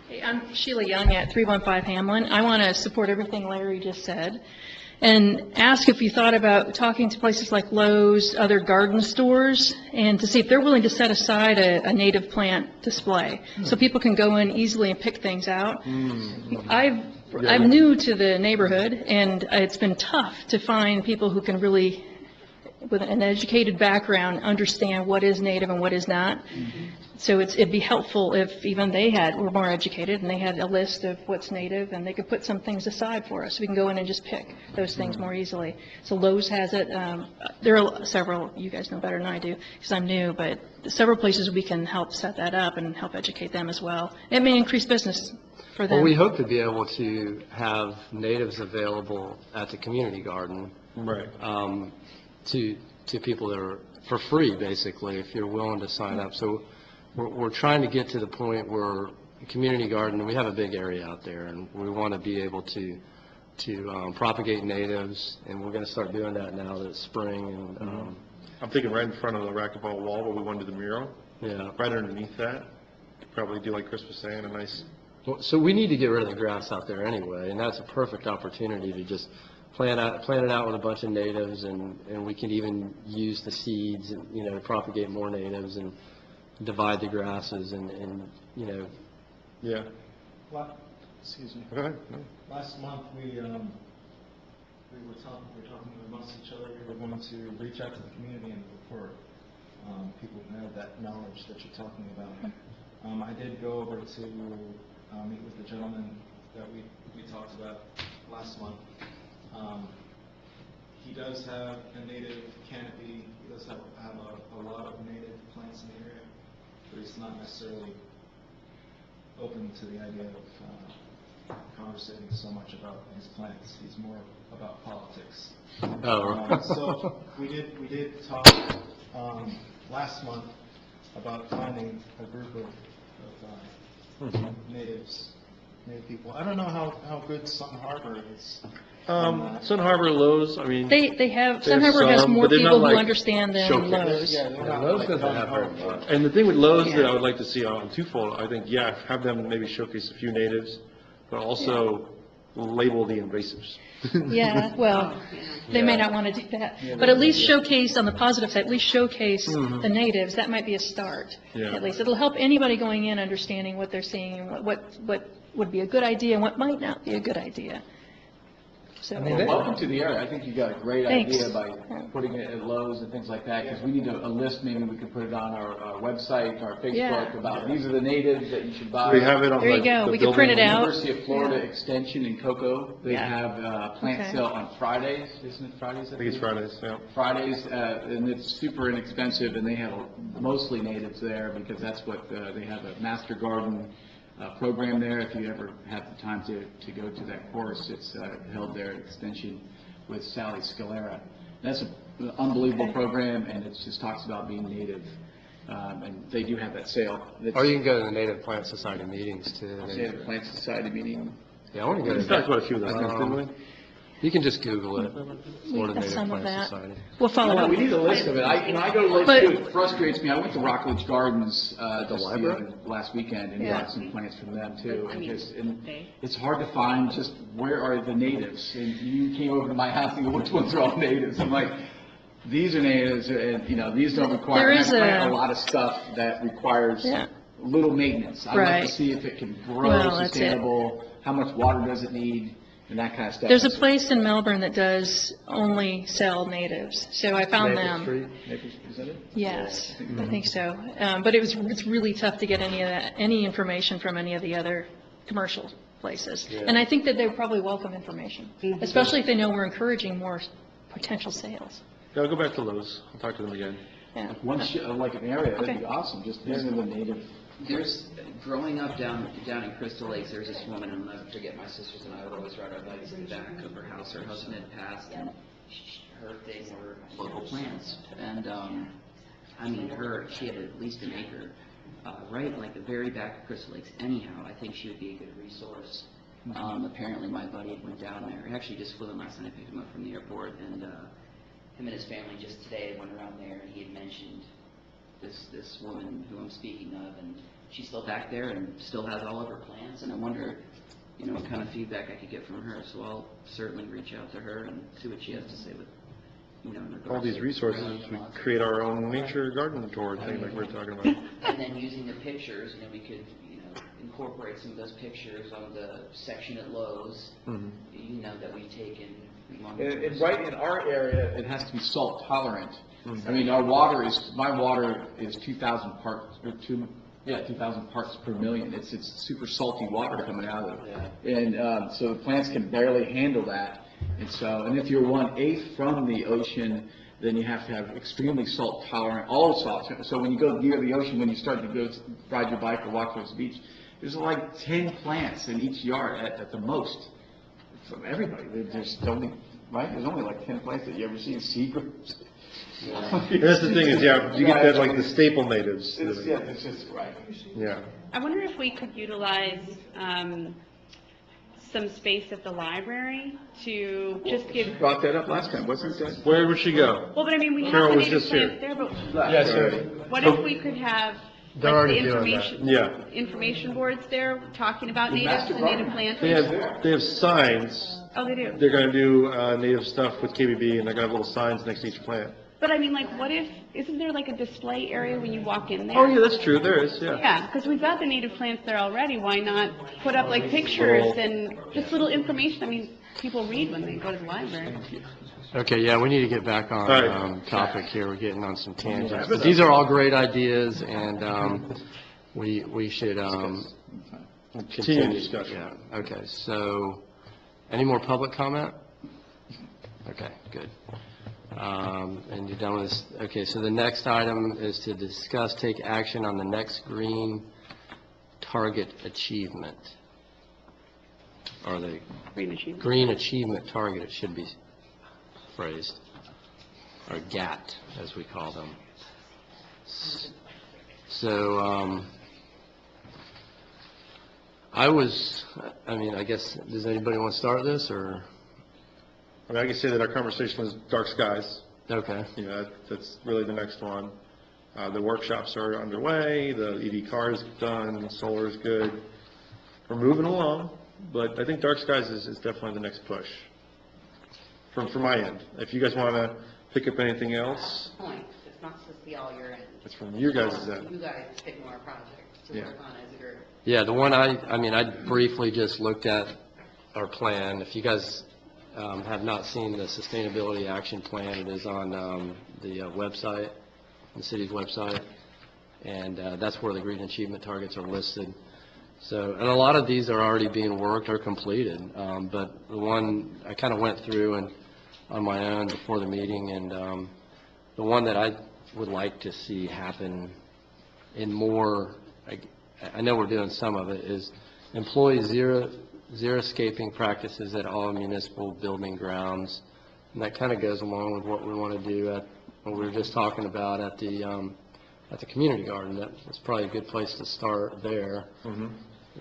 Hey, I'm Sheila Young at 315 Hamlin. I want to support everything Larry just said and ask if you thought about talking to places like Lowe's, other garden stores, and to see if they're willing to set aside a native plant display so people can go in easily and pick things out. I'm new to the neighborhood, and it's been tough to find people who can really, with an educated background, understand what is native and what is not. So it'd be helpful if even they were more educated and they had a list of what's native, and they could put some things aside for us. We can go in and just pick those things more easily. So Lowe's has it. There are several, you guys know better than I do because I'm new, but several places we can help set that up and help educate them as well. It may increase business for them. Well, we hope to be able to have natives available at the community garden. Right. To people that are for free, basically, if you're willing to sign up. So we're trying to get to the point where community garden, we have a big area out there, and we want to be able to propagate natives, and we're going to start doing that now that it's spring. And I'm thinking right in front of the racquetball wall where we want to do the mural. Yeah. Right underneath that. Probably do, like Chris was saying, a nice... Well, so we need to get rid of the grass out there anyway, and that's a perfect opportunity to just plant it out with a bunch of natives, and we can even use the seeds, to propagate more natives and divide the grasses and. Yeah. Excuse me. Go ahead. No. Last month, we were talking amongst each other. We were going to reach out to the community and look for people who have that knowledge that you're talking about. I did go over to meet with the gentleman that we talked about last month. He does have a native canopy. He does have a lot of native plants in the area, but he's not necessarily open to the idea of conversating so much about his plants. He's more about politics. So we did talk last month about finding a group of native people. I don't know how good Sun Harbor is. Sun Harbor, Lowe's, I mean... They have, Sun Harbor has more but they're not people who like understand than showcase. Lowe's. Lowe's doesn't have very much. And the thing with Lowe's that I would like to see on twofold, I think, have them maybe showcase a few natives, but also label the invasives. Yeah, well, they may not want to do that, but at least showcase, on the positive side, at least showcase the natives, that might be a start. Yeah. At least, it'll help anybody going in understanding what they're seeing, and what would be a good idea, and what might not be a good idea. So, Well, welcome to the area. I think you got a great Thanks. idea by putting it at Lowe's and things like that, because we need a list, maybe we could put it on our website, our Facebook, Yeah. about these are the natives that you should buy. We have it on There you like, go. the We can print building. it out. University of Florida Yeah. Extension in Cocoa, they Yeah. have plant Okay. sale on Fridays, isn't it Fridays? I think it's Fridays, yeah. Fridays, and it's super inexpensive, and they have mostly natives there, because that's what, they have a master garden program there. If you ever have the time to go to that course, it's held there at Extension with Sally Scalera. That's an unbelievable program, and it just talks about being native, and they do have that sale. Or you can go to the Native Plant Society meetings too. Native Plant Society meeting. Yeah, I want to go to We talked about a few of those things, didn't we? You can just Google it, Florida got Native some of Plant that. Society. We'll follow No, up. we need a list of it. I go to lists But- too. It frustrates me. I went to Rockledge Gardens library? last weekend and Yeah. got some plants from them too. I And mean, and they- it's hard to find just where are the natives. And you came over to my house and go, which ones are all natives? I'm like, these are natives, and these don't require. There and is I plant a- a lot of stuff that requires Yeah. little maintenance. I like Right. to see if it can grow Well, that's it. sustainable. How much water does it need, and that kind of stuff. There's a place in Melbourne that does only sell natives, so I found them. Is that it? Yes, I think so. But it's really tough to get any information from any of the other commercial places. And I think that they would probably welcome information, especially if they know we're encouraging more potential sales. Yeah, I'll go back to Lowe's. I'll talk to them again. Yeah. Like an area, that'd Okay. be awesome. Just these are the native. There's, growing up down in Crystal Lakes, there's this woman, and I'll never forget, my sisters and I would always ride our bikes in the back of her house. Her husband had passed, and her thing were local plants. And, I mean, she had at least an acre, right, like the very back of Crystal Lakes. Anyhow, I think she would be a good resource. Apparently, my buddy had went down there. He actually just flew in last night. I picked him up from the airport, and him and his family just today went around there, and he had mentioned this woman who I'm speaking of, and she's still back there and still has all of her plants, and I wonder, what kind of feedback I could get from her. So I'll certainly reach out to her and see what she has to say with, in regards All these to resources, we create our own nature garden tour thing like we're talking about. And then using the pictures, we could, incorporate some of those pictures on the section at Lowe's, that we've taken. And right in our area, it has to be salt tolerant. I mean, my water is 2,000 parts, 2,000 parts per million. It's super salty water coming out of it. And so the plants can barely handle that. And if you're 1/8 from the ocean, then you have to have extremely salt tolerant, all salt. So when you go near the ocean, when you start to go ride your bike or walk towards the beach, there's like 10 plants in each yard at the most. From everybody, there's only like 10 plants that you ever see in seagram's. That's the thing is, you get that like the staple natives. It's just right. Yeah. I wonder if we could utilize some space at the library to just give, Brought that up last time, wasn't that? Where would she go? well, but I mean, we have Carol the was native just here. plants there, but Yeah, so what if we could have They're like the already doing that. information, Yeah. information boards there talking about natives Master and native Garden. planters? They have signs. Oh, they do. They're gonna do, native stuff with KBB, and they're gonna have little signs next to each plant. But I mean, like, what if, isn't there like a display area when you walk in there? Oh, yeah, that's true, there is, yeah. Yeah, because we've got the native plants there already, why not put up like pictures Well- and just little information, I mean, people read when they go to the library. Okay, yeah, we need to get back on All right. topic here. We're getting on some tangents. But these are all great ideas, and we should Continue discussion. Yeah, okay, so, any more public comment? Okay, good. And you're done with this? Okay, so the next item is to discuss, take action on the next green target achievement. Or the Green achievement. Green Achievement Target, it should be phrased, or GAT, as we call them. So, I guess, does anybody want to start this, or? I mean, I can say that our conversation was dark skies. Okay. That's really the next one. The workshops are underway, the EV car is done, solar is good. We're moving along. But I think dark skies is definitely the next push from my end. If you guys want to pick up anything else, Point, it's not supposed to be all your end. it's from you guys' end. You guys pick more projects to Yeah. work on as a group. Yeah, the one I briefly just looked at our plan. If you guys have not seen the Sustainability Action Plan, it is on the website, the city's website, and that's where the green achievement targets are listed. So, and a lot of these are already being worked or completed, but the one I kind of went through and on my own before the meeting, and the one that I would like to see happen in more, I know we're doing some of it, is employee zero-scaping practices at all municipal building grounds. And that kind of goes along with what we want to do at, what we were just talking about at the community garden. That's probably a good place to start there.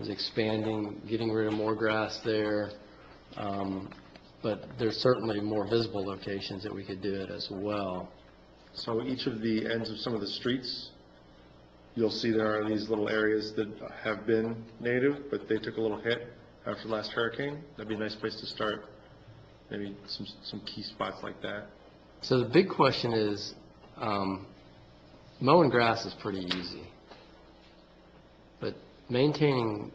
Is expanding, getting rid of more grass there. But there's certainly more visible locations that we could do it as well. So each of the ends of some of the streets, you'll see there are these little areas that have been native, but they took a little hit after the last hurricane. That'd be a nice place to start. Maybe some key spots like that. So the big question is, mowing grass is pretty easy, but maintaining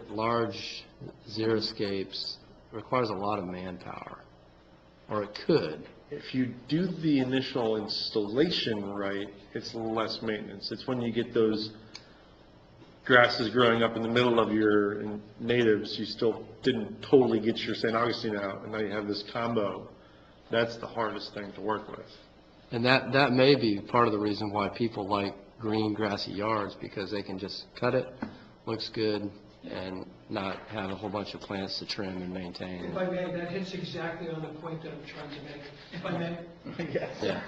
large xeriscapes requires a lot of manpower, or it could. If you do the initial installation right, it's less maintenance. It's when you get those grasses growing up in the middle of your natives, you still didn't totally get your St. Augustine out, and now you have this combo. That's the hardest thing to work with. And that may be part of the reason why people like green grassy yards, because they can just cut it, looks good, and not have a whole bunch of plants to trim and maintain. If I may, that hits exactly on the point that I'm trying to make. If I may? Yes. Yeah.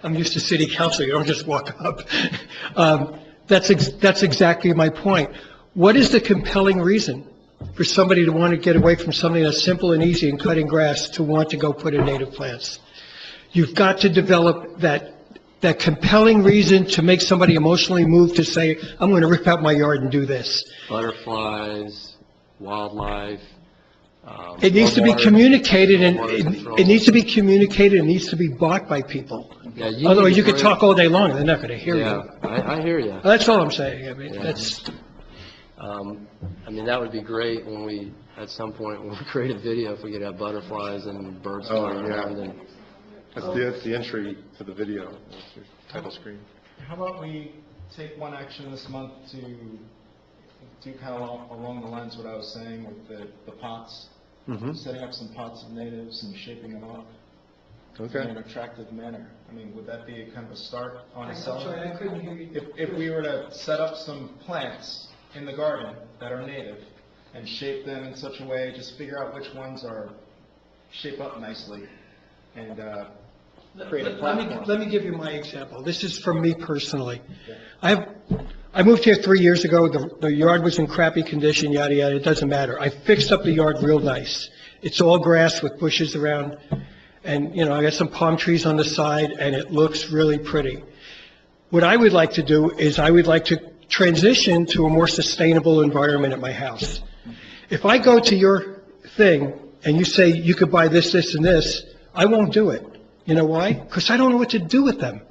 I'm used to city council, you don't just walk up. That's exactly my point. What is the compelling reason for somebody to want to get away from something that's simple and easy and cutting grass to want to go put in native plants? You've got to develop that compelling reason to make somebody emotionally moved to say, I'm going to rip out my yard and do this. Butterflies, wildlife. It needs to be stormwater- communicated, and stormwater control. it needs to be communicated, and needs to be bought by people. Yeah, you Otherwise, need you to could bring- talk all day long, and they're not going to hear Yeah, you. I hear you. That's all I'm saying. I mean, Yeah. that's, I mean, that would be great when we, at some point, when we create a video, if we could have butterflies and birds Oh, flying yeah. around and That's the entry to the video, that's your title screen. How about we take one action this month to do kind of along the lines of what I was saying with the pots? Setting up some pots of natives and shaping them up in Okay. an attractive manner. I mean, would that be a kind of a start on a I'm cell? sorry, I couldn't hear you. If we were to set up some plants in the garden that are native and shape them in such a way, just figure out which ones shape up nicely and create a platform. Let me give you my example. This is from me personally. I moved here 3 years ago. The yard was in crappy condition, yada, yada. It doesn't matter. I fixed up the yard real nice. It's all grass with bushes around. And, I got some palm trees on the side, and it looks really pretty. What I would like to do is I would like to transition to a more sustainable environment at my house. If I go to your thing and you say you could buy this, this, and this, I won't do it. You know why? Because I don't know what to do with them.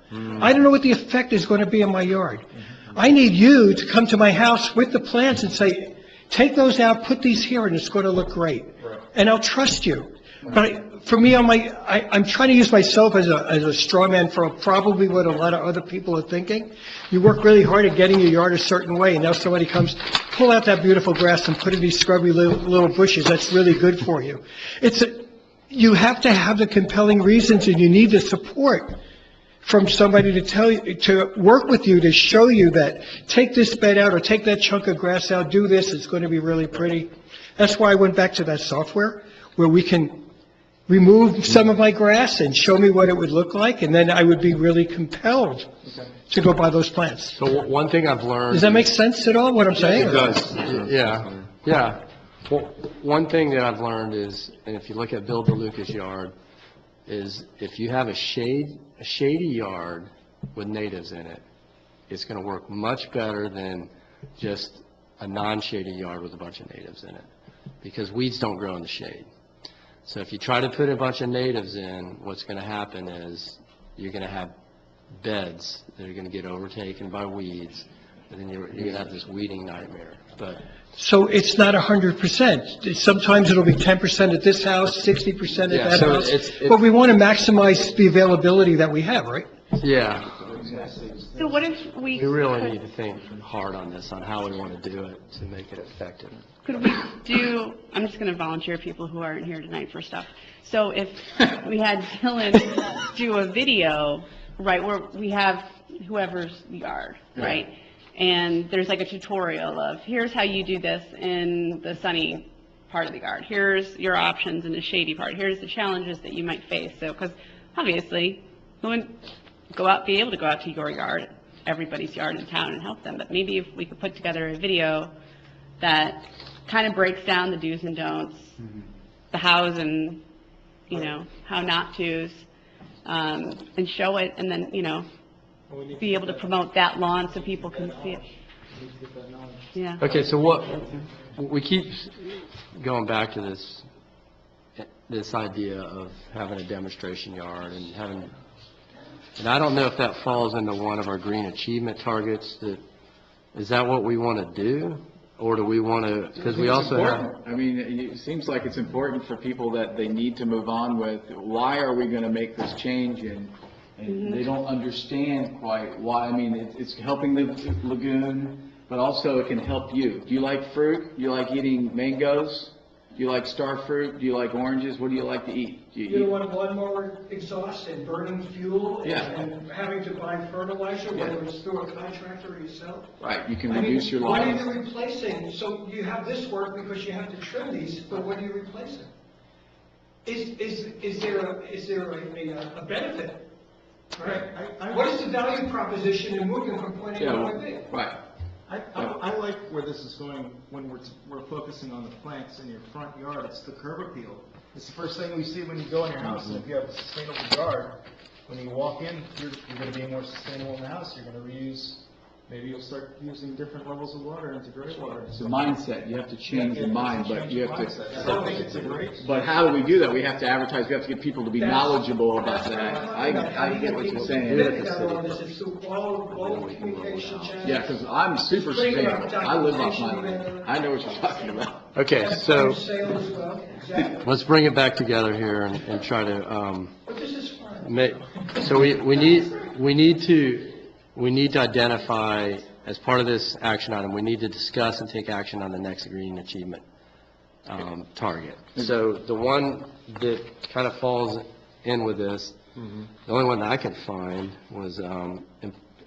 I don't know what the effect is going to be in my yard. I need you to come to my house with the plants and say, take those out, put these here, and it's going to look great. And I'll trust you. But for me, I'm trying to use myself as a straw man for probably what a lot of other people are thinking. You work really hard at getting your yard a certain way, and now somebody comes, pull out that beautiful grass and put in these scrubby little bushes. That's really good for you. You have to have the compelling reasons, and you need the support from somebody to tell you, to work with you, to show you that, take this bed out or take that chunk of grass out, do this, it's going to be really pretty. That's why I went back to that software, where we can remove some of my grass and show me what it would look like, and then I would be really compelled to go buy those plants. So one thing I've learned... Does that make sense at all, what I'm saying? It does. Yeah. Well, one thing that I've learned is, and if you look at Bill DeLuca's yard, is if you have a shady yard with natives in it, it's going to work much better than just a non-shady yard with a bunch of natives in it, because weeds don't grow in the shade. So if you try to put a bunch of natives in, what's going to happen is you're going to have beds that are going to get overtaken by weeds, and then you're going to have this weeding nightmare. But So it's not 100%. Sometimes it'll be 10% at this house, 60% at Yeah, that so house. it's- But we want to maximize the availability that we have, right? yeah, So what if we we really could- need to think hard on this, on how we want to do it to make it effective. Could we do, I'm just going to volunteer people who aren't here tonight for stuff. So if we had Dylan do a video, right, where we have whoever's yard, right? And there's like a tutorial of, here's how you do this in the sunny part of the yard. Here's your options in the shady part. Here's the challenges that you might face. So, because obviously, who wouldn't be able to go out to your yard, everybody's yard in town, and help them. But maybe if we could put together a video that kind of breaks down the do's and don'ts, the hows and, how not to's, and show it, and then, be able to promote that lawn so people can see it. Yeah. Okay, so what, we keep going back to this idea of having a demonstration yard and I don't know if that falls into one of our green achievement targets. Is that what we want to do? Or do we want to, because we also have... I mean, it seems like it's important for people that they need to move on with. Why are we going to make this change? And they don't understand quite why. I mean, it's helping the lagoon, but also it can help you. Do you like fruit? Do you like eating mangoes? Do you like star fruit? Do you like oranges? What do you like to eat? You don't want a lawnmower exhaust and burning fuel Yeah. and having to buy fertilizer, whether it's through a contractor or yourself. Right, you can I mean, reduce your what are losses. you replacing? So you have this work because you have to trim these, but what are you replacing? Is there a benefit? Right? What is the value proposition in moving from point A to point B? Right. I like where this is going when we're focusing on the plants in your front yard. It's the curb appeal. It's the first thing we see when you go in your house. And if you have a sustainable yard, when you walk in, you're going to be more sustainable in the house. You're going to reuse. Maybe you'll start using different levels of water into gray water. It's a mindset. You have to change your mind, but you have I don't think it's a great. But how do we do that? We have to advertise. We have to get people to be knowledgeable about that. I get what you're saying. Yeah, because I'm super sustainable. I live off my land. I know what you're talking about. Okay, so let's bring it back together here and try to make, so we need to identify, as part of this action item, we need to discuss and take action on the next green achievement target. So the one that kind of falls in with this, the only one that I could find was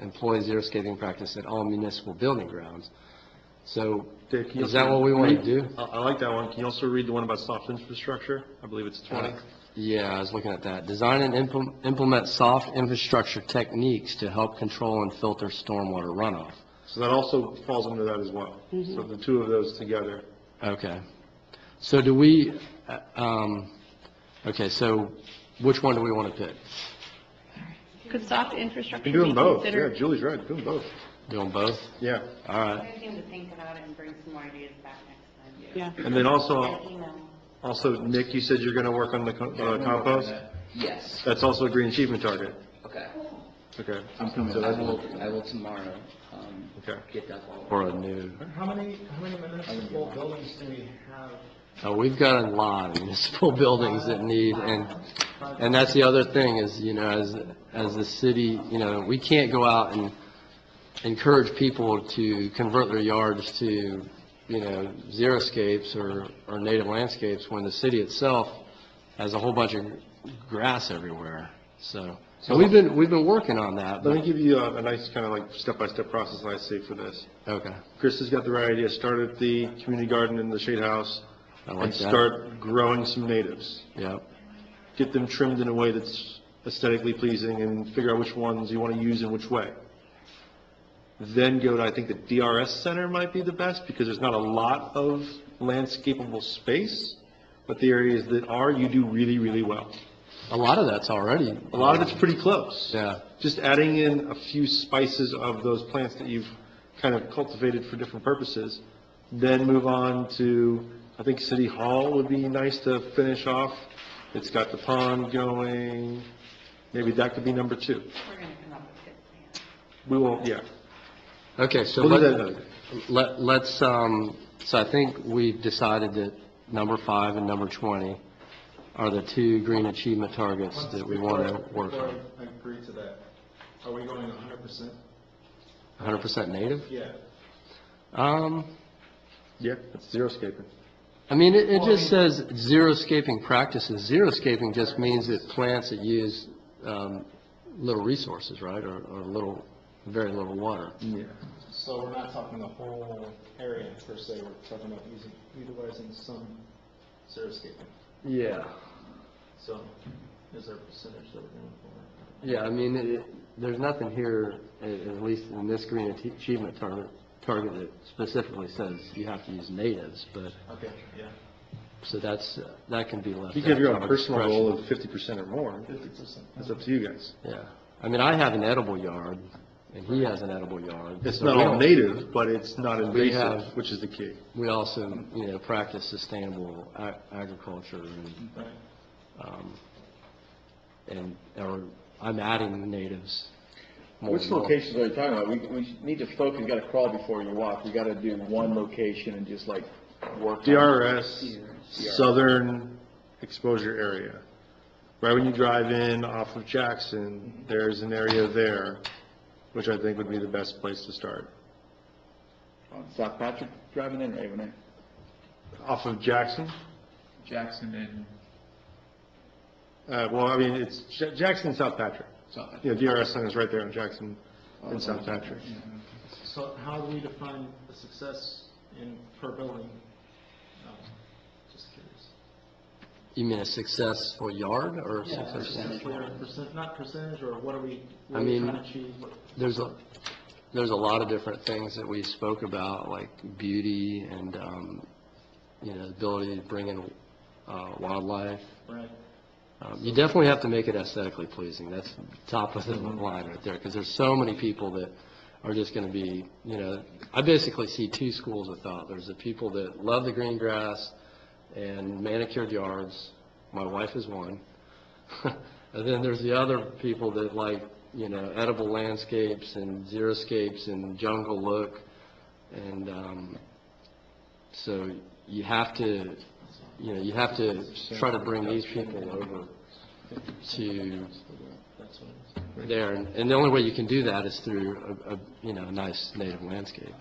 employ zero-scaping practice at all municipal building grounds. So Dick, can you is that also what we want to read- do? I like that one. Can you also read the one about soft infrastructure? I believe it's 20. Yeah, I was looking at that. Design and implement soft infrastructure techniques to help control and filter stormwater runoff. So that also falls under that as well. So the two of those together. Okay. So do we, okay, so which one do we want to pick? Could soft infrastructure You can do be them both. Yeah, considered? Julie's right. Do them both. Do them both? Yeah. All right. I seem to think about it and bring some more ideas back next time. Yeah. And then also, And email. Nick, you said you're going to work on the compost? Yes. That's also a green achievement target. Okay. Okay. I'm coming. So I that's, will tomorrow, okay. get that ball. Or a new? How many municipal buildings do we have? We've got a lot of municipal buildings that need, and that's the other thing is, as the city, we can't go out and encourage people to convert their yards to, xeriscapes or native landscapes when the city itself has a whole bunch of grass everywhere. So we've been working on that. Let me give you a nice kind of like step-by-step process I see for this. Okay. Chris has got the right idea. Start at the community garden in the shade house I like and that. start growing some natives. Yep. Get them trimmed in a way that's aesthetically pleasing and figure out which ones you want to use in which way. Then go to, I think, the DRS center might be the best because there's not a lot of landscapable space, but the areas that are, you do really, really well. A lot of that's already. A lot of it's pretty close. Yeah. Just adding in a few spices of those plants that you've kind of cultivated for different purposes. Then move on to, I think City Hall would be nice to finish off. It's got the pond going, maybe that could be number 2. We're going to come up with good plans. We will, yeah. Okay, so We'll do that. let's, so I think we've decided that number 5 and number 20 are the 2 green achievement targets that we want to work Before on. I agree to that, are we going 100%? 100% native? Yeah. Yeah, it's xeriscaping. I mean, it just says xeriscaping practices. Xeriscaping just means that plants that use little resources, right, or very little water. Yeah. So we're not talking the whole area per se, we're talking about utilizing some xeriscaping. Yeah. So is there a percentage that we're going for? Yeah, I mean, there's nothing here, at least in this green achievement target that specifically says you have to use natives, but, Okay, yeah. so that can be left. You can have your out own for personal discretion. goal of 50% or more. 50%. It's up to you guys. Yeah. I mean, I have an edible yard, and he has an edible yard. It's so not we all don't- native, but it's not We invasive, have- which is the key. We also, practice sustainable agriculture, Right. or I'm adding natives. more Which and more. locations are you talking about? We need to focus, you gotta crawl before you walk. We gotta do one location and just like work. on it. DRS, southern exposure area. Right when you drive in off of Jackson, there's an area there, which I think would be the best place to start. On South Patrick driving in, or Avon? Off of Jackson? Jackson and Well, I mean, it's Jackson and South Patrick. South. Yeah, DRS Center is right there in Jackson and South Patrick. So how do we define the success in per building? Just curious. You mean a successful yard or a Yeah, successful? not percentage, or what are we I mean, trying to achieve? There's a lot of different things that we spoke about, like beauty and, the ability to bring in wildlife. Right. You definitely have to make it aesthetically pleasing. That's top of the line right there, because there's so many people that are just going to be, I basically see 2 schools of thought. There's the people that love the green grass and manicured yards. My wife is one. And then there's the other people that like, edible landscapes and xeriscapes and jungle look. And so you have to try to bring these people over to there. And the only way you can do that is through a nice native landscape.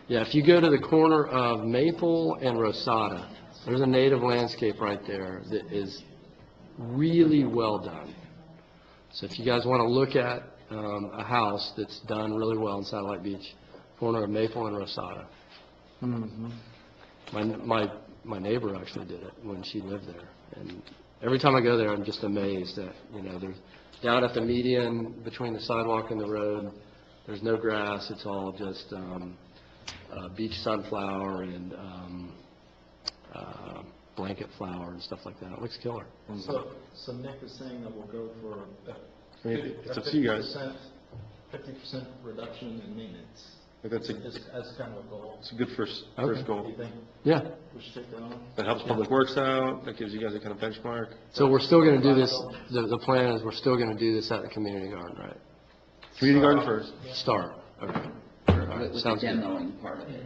Yeah, if you go to the corner of Maple and Rosada, there's a native landscape right there that is really well done. So if you guys want to look at a house that's done really well in Satellite Beach, corner of Maple and Rosada. My neighbor actually did it when she lived there. And every time I go there, I'm just amazed that, there's down at the median between the sidewalk and the road, there's no grass. It's all just beach sunflower and blanket flower and stuff like that. It looks killer. So Nick is saying that we'll go for It's up to you guys. 50% reduction in maintenance. That's As kind of a goal. It's a good first Do goal. you think Yeah. we should take that on? That helps Public Works out, that gives you guys a kind of benchmark. So we're still going to do this, the plan is we're still going to do this at the community garden, right? Community garden first. Start, okay. With the Sounds good. demoing part of it.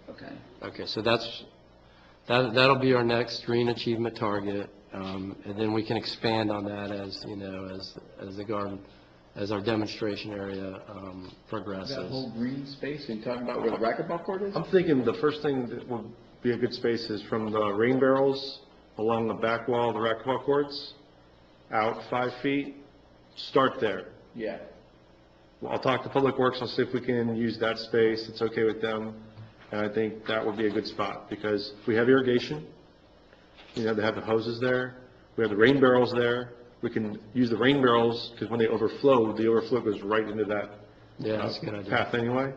Okay. Okay, so that'll be our next green achievement target, and then we can expand on that as the garden, as our demonstration area progresses. That whole green space, are you talking about where the racquetball court is? I'm thinking the first thing that would be a good space is from the rain barrels along the back wall of the racquetball courts, out 5 feet, start there. Yeah. Well, I'll talk to Public Works, I'll see if we can use that space, it's okay with them, and I think that would be a good spot, because we have irrigation, they have the hoses there, we have the rain barrels there, we can use the rain barrels, because when they overflow, the overflow goes right into that Yeah, that's a good idea. path anyway.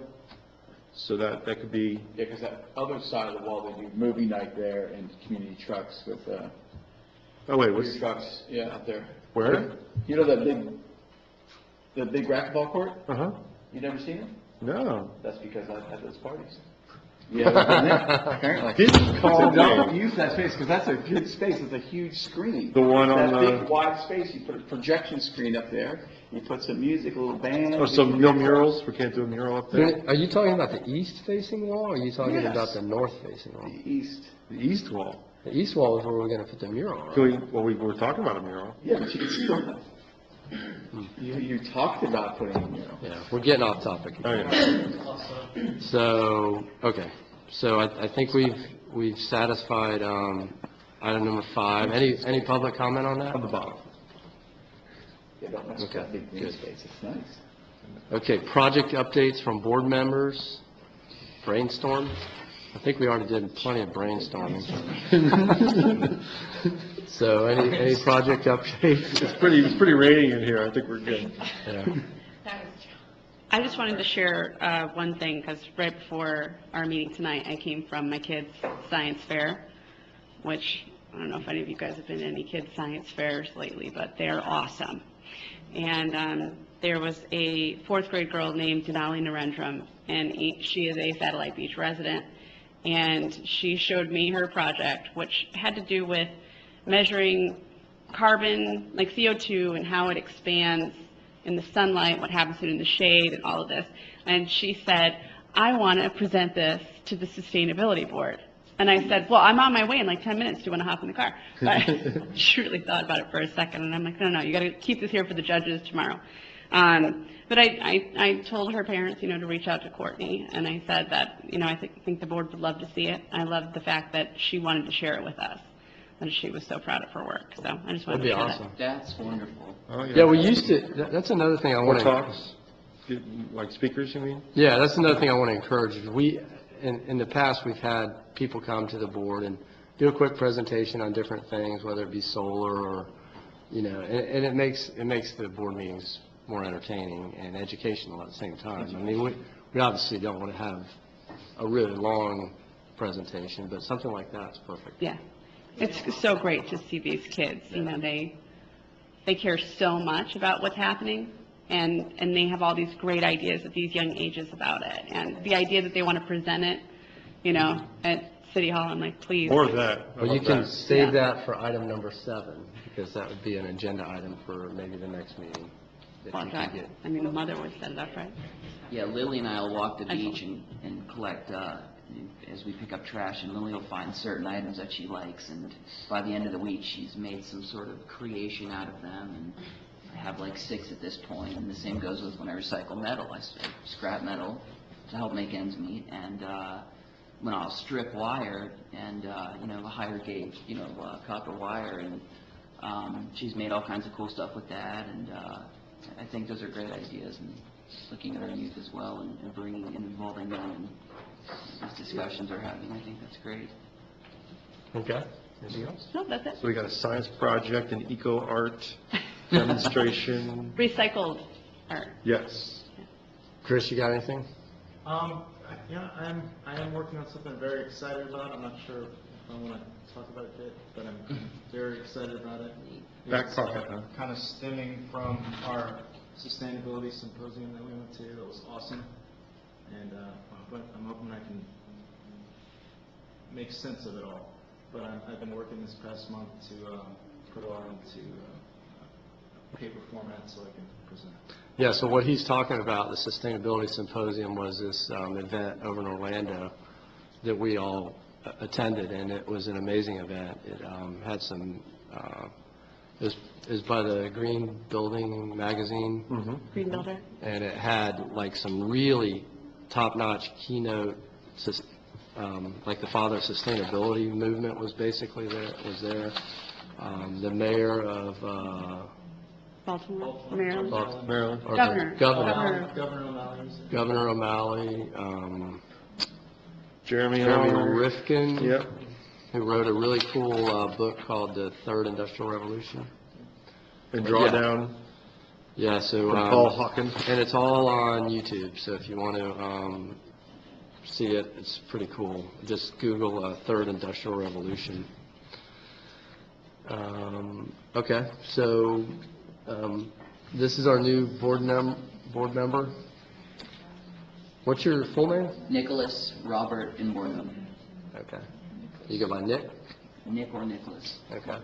So that could be, Yeah, because that other side of the wall, they do movie night there and community trucks with, oh wait, what's, beer trucks, yeah, out there. where? You know the big racquetball court? Uh-huh. You never seen it? No. That's because I've had those parties. Yeah, apparently. Didn't call So don't me. use that space, because that's a good space, it's a huge screen. The one on That the- big wide space, you put a projection screen up there, you put some music, a little band. Oh, so no murals? We can't do a mural up there? Are you talking about the east-facing wall, or are you talking Yes. about the north-facing wall? The east. The east wall. The east wall is where we're going to put the mural, right? Can we, well, we were talking about a mural. Yeah, but you can still, you talked about putting a mural. Yeah, we're getting off topic. Oh, yeah. So, okay, so I think we've satisfied, item number 5. Any public comment on that? On the bottom. Yeah, don't mess with Okay, that big green good. space, it's nice. Okay, project updates from board members, brainstorm. I think we already did plenty of brainstorming. So any project updates? It's pretty rainy in here. I think we're good. Yeah. I just wanted to share one thing, because right before our meeting tonight, I came from my kids' science fair, which, I don't know if any of you guys have been to any kids' science fairs lately, but they're awesome. And there was a 4th grade girl named Denali Narendram, and she is a Satellite Beach resident, and she showed me her project, which had to do with measuring carbon, like CO2, and how it expands in the sunlight, what happens to it in the shade, and all of this. And she said, I want to present this to the sustainability board. And I said, well, I'm on my way in like 10 minutes. Do you want to hop in the car? But she really thought about it for a second, and I'm like, no, you got to keep this here for the judges tomorrow. But I told her parents, to reach out to Courtney, and I said that, I think the board would love to see it. I love the fact that she wanted to share it with us, and she was so proud of her work. So I just wanted to share awesome. That's wonderful. Oh, Yeah, we used to, that's another thing I More want to. talks? Like speakers, you mean? Yeah, that's another thing I want to encourage. In the past, we've had people come to the board and do a quick presentation on different things, whether it be solar or, and it makes the board meetings more entertaining and educational at the same time. I mean, we obviously don't want to have a really long presentation, but something like that's perfect. Yeah. It's so great to see these kids, they care so much about what's happening, and they have all these great ideas at these young ages about it. And the idea that they want to present it, at City Hall, I'm like, please. Or that. Well, you can save that for item number 7, because that would be an agenda item for maybe the next meeting. If you can get. I mean, the mother would set it up, right? Yeah, Lily and I will walk the beach and collect, as we pick up trash, and Lily will find certain items that she likes, and by the end of the week, she's made some sort of creation out of them, and I have like 6 at this point, and the same goes with when I recycle metal. I scrap metal to help make ends meet, and when I'll strip wire and, a higher gauge, copper wire, and she's made all kinds of cool stuff with that, and I think those are great ideas, and looking at our youth as well, and bringing and involving them in these discussions we're having, I think that's great. Okay. Anything else? No, that's it. So we got a science project, an eco art demonstration. Recycled art. Yes. Chris, you got anything? Yeah, I am working on something I'm very excited about. I'm not sure if I want to talk about it a bit, but I'm very excited about it. Back pocket, huh? Kind of stemming from our sustainability symposium that we went to. It was awesome. And I'm hoping I can make sense of it all. But I've been working this past month to put it all into paper format so I can present it. Yeah, so what he's talking about, the Sustainability Symposium, was this event over in Orlando that we all attended, and it was an amazing event. It had some, it was by the Green Building magazine. Mm-hmm. Green Builder. And it had like some really top-notch keynote, like the father of sustainability movement was basically there. The mayor of Baltimore, Maryland. Maryland. or Governor. Governor O'Malley, Jeremy Rifkin, Yep. who wrote a really cool book called The Third Industrial Revolution. And Yeah. Drawdown. Yeah, so From Paul Hawkins. and it's all on YouTube. So if you want to see it, it's pretty cool. Just Google Third Industrial Revolution. Okay, so this is our new board member. What's your full name? Nicholas, Robert, and Morgan. Okay. You go by Nick? Nick or Nicholas. Okay.